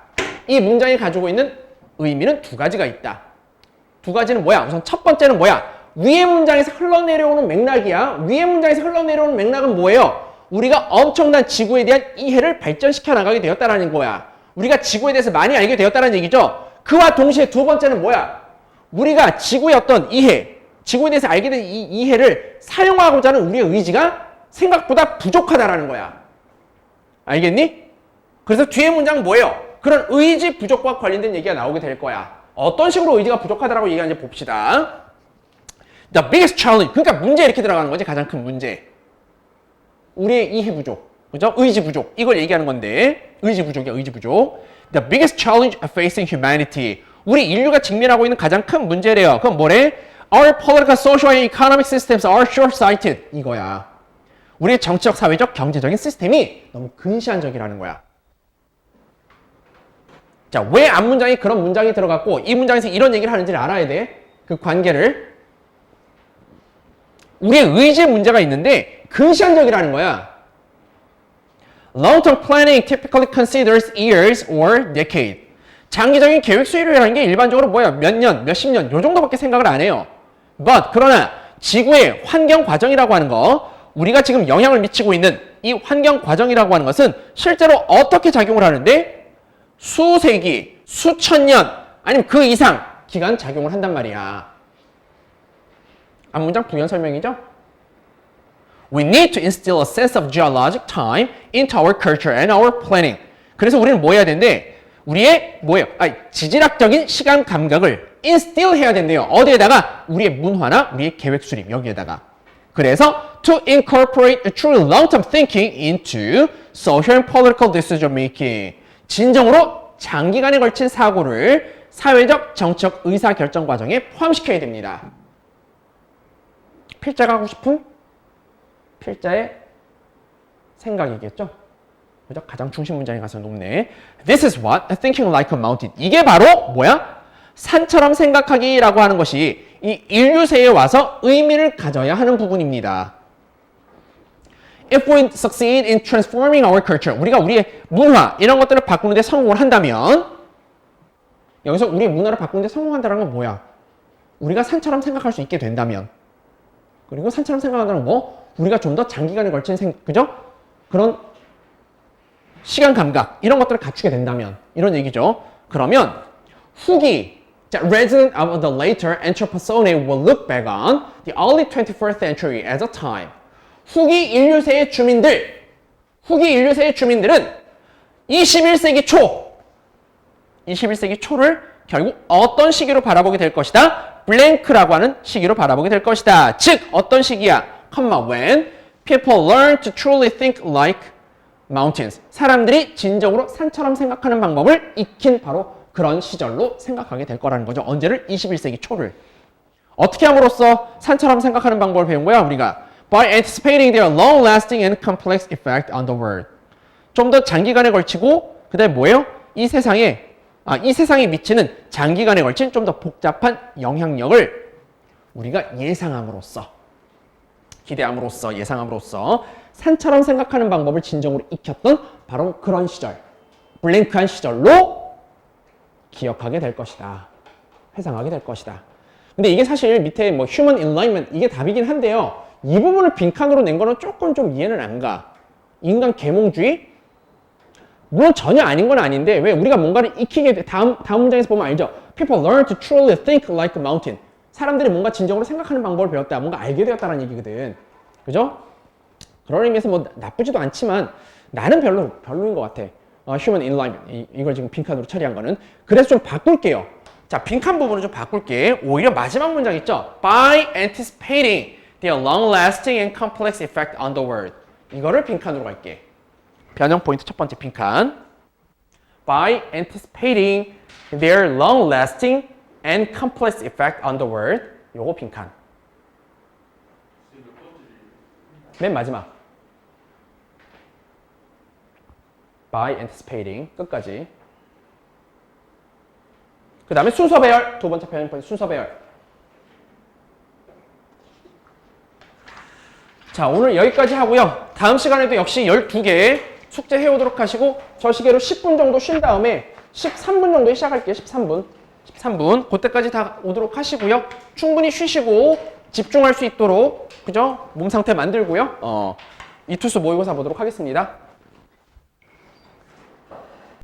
이 문장이 가지고 있는 의미는 두 가지가 있다. 두 가지는 뭐야? 우선 첫 번째는 뭐야? 위의 문장에서 흘러내려오는 맥락이야. 위의 문장에서 흘러내려오는 맥락은 뭐예요? 우리가 엄청난 지구에 대한 이해를 발전시켜 나가게 되었다는 거야. 우리가 지구에 대해서 많이 알게 되었다는 얘기죠. 그와 동시에 두 번째는 뭐야? 우리가 지구의 어떤 이해, 지구에 대해서 알게 된 이 이해를 사용하고자 하는 우리의 의지가 생각보다 부족하다라는 거야. 알겠니? 그래서 뒤에 문장은 뭐예요? 그런 의지 부족과 관련된 얘기가 나오게 될 거야. 어떤 식으로 의지가 부족하다라고 얘기하는지 봅시다. The biggest challenge. 그러니까 문제 이렇게 들어가는 거지. 가장 큰 문제. 우리의 이해 부족. 그죠? 의지 부족. 이걸 얘기하는 건데. 의지 부족이야. 의지 부족. The biggest challenge facing humanity. 우리 인류가 직면하고 있는 가장 큰 문제래요. 그럼 뭐래? Our political, social, and economic systems are short-sighted. 이거야. 우리의 정치적, 사회적, 경제적인 시스템이 너무 근시안적이라는 거야. 자, 왜 앞문장에 그런 문장이 들어갔고 이 문장에서 이런 얘기를 하는지를 알아야 돼. 그 관계를. 우리의 의지에 문제가 있는데 근시안적이라는 거야. Long-term planning typically considers years or decade. 장기적인 계획 수립이라는 게 일반적으로 뭐야? 몇 년, 몇십 년, 요 정도밖에 생각을 안 해요. But, 그러나 지구의 환경 과정이라고 하는 거, 우리가 지금 영향을 미치고 있는 이 환경 과정이라고 하는 것은 실제로 어떻게 작용을 하는데? 수세기, 수천 년, 아니면 그 이상 기간 작용을 한단 말이야. 앞문장 부연 설명이죠? We need to instill a sense of geologic time into our culture and our planning. 그래서 우리는 뭐 해야 되는데? 우리의 뭐예요? 지질학적인 시간 감각을 instill 해야 된대요. 어디에다가? 우리의 문화나 우리의 계획 수립 여기에다가. 그래서 to incorporate a true long-term thinking into social and political decision making. 진정으로 장기간에 걸친 사고를 사회적, 정치적 의사결정 과정에 포함시켜야 됩니다. 필자가 하고 싶은 필자의 생각이겠죠? 그죠? 가장 중심 문장에 가서 높네. This is what thinking like a mountain. 이게 바로 뭐야? 산처럼 생각하기라고 하는 것이 이 인류세에 와서 의미를 가져야 하는 부분입니다. If we succeed in transforming our culture, 우리가 우리의 문화 이런 것들을 바꾸는 데 성공을 한다면 여기서 우리의 문화를 바꾸는 데 성공한다는 건 뭐야? 우리가 산처럼 생각할 수 있게 된다면 그리고 산처럼 생각한다는 뭐? 우리가 좀 더 장기간에 걸친 그죠? 그런 시간 감각 이런 것들을 갖추게 된다면 이런 얘기죠. 그러면 후기 resident of the later Anthropocene will look back on the early 21st century as a time. 후기 인류세의 주민들은 21세기 초를 결국 어떤 시기로 바라보게 될 것이다? 블랭크라고 하는 시기로 바라보게 될 것이다. 즉 어떤 시기야? when People learn to truly think like mountains. 사람들이 진정으로 산처럼 생각하는 방법을 익힌 바로 그런 시절로 생각하게 될 거라는 거죠. 언제를? 21세기 초를. 어떻게 함으로써 산처럼 생각하는 방법을 배운 거야? 우리가 by anticipating their long-lasting and complex effect on the world. 좀 더 장기간에 걸치고 그다음에 뭐예요? 이 세상에 미치는 장기간에 걸친 좀 더 복잡한 영향력을 우리가 예상함으로써 기대함으로써 예상함으로써 산처럼 생각하는 방법을 진정으로 익혔던 바로 그런 시절, 블랭크한 시절로 기억하게 될 것이다. 회상하게 될 것이다. 근데 이게 사실 밑에 뭐 human enlightenment 이게 답이긴 한데요. 이 부분을 빈칸으로 낸 거는 조금 좀 이해는 안 가. 인간 계몽주의? 물론 전혀 아닌 건 아닌데 왜 우리가 뭔가를 익히게 돼. 다음 문장에서 보면 알죠. People learn to truly think like a mountain. 사람들이 뭔가 진정으로 생각하는 방법을 배웠다. 뭔가 알게 되었다는 얘기거든. 그죠? 그런 의미에서 뭐 나쁘지도 않지만 나는 별로인 것 같아. human enlightenment. 이걸 지금 빈칸으로 처리한 거는. 그래서 좀 바꿀게요. 자, 빈칸 부분을 좀 바꿀게. 오히려 마지막 문장 있죠? By anticipating their long-lasting and complex effect on the world. 이거를 빈칸으로 갈게. 변형 포인트 첫 번째 빈칸. By anticipating their long-lasting and complex effect on the world. 요거 빈칸. 맨 마지막. By anticipating. 끝까지. 그 다음에 순서 배열. 두 번째 변형 포인트 순서 배열. 자, 오늘 여기까지 하고요. 다음 시간에도 역시 12개 숙제 해오도록 하시고 저 시계로 10분 정도 쉰 다음에 13분 정도에 시작할게요. 13분. 그때까지 다 오도록 하시고요. 충분히 쉬시고 집중할 수 있도록 그죠? 몸 상태 만들고요. 이 투수 모의고사 보도록 하겠습니다.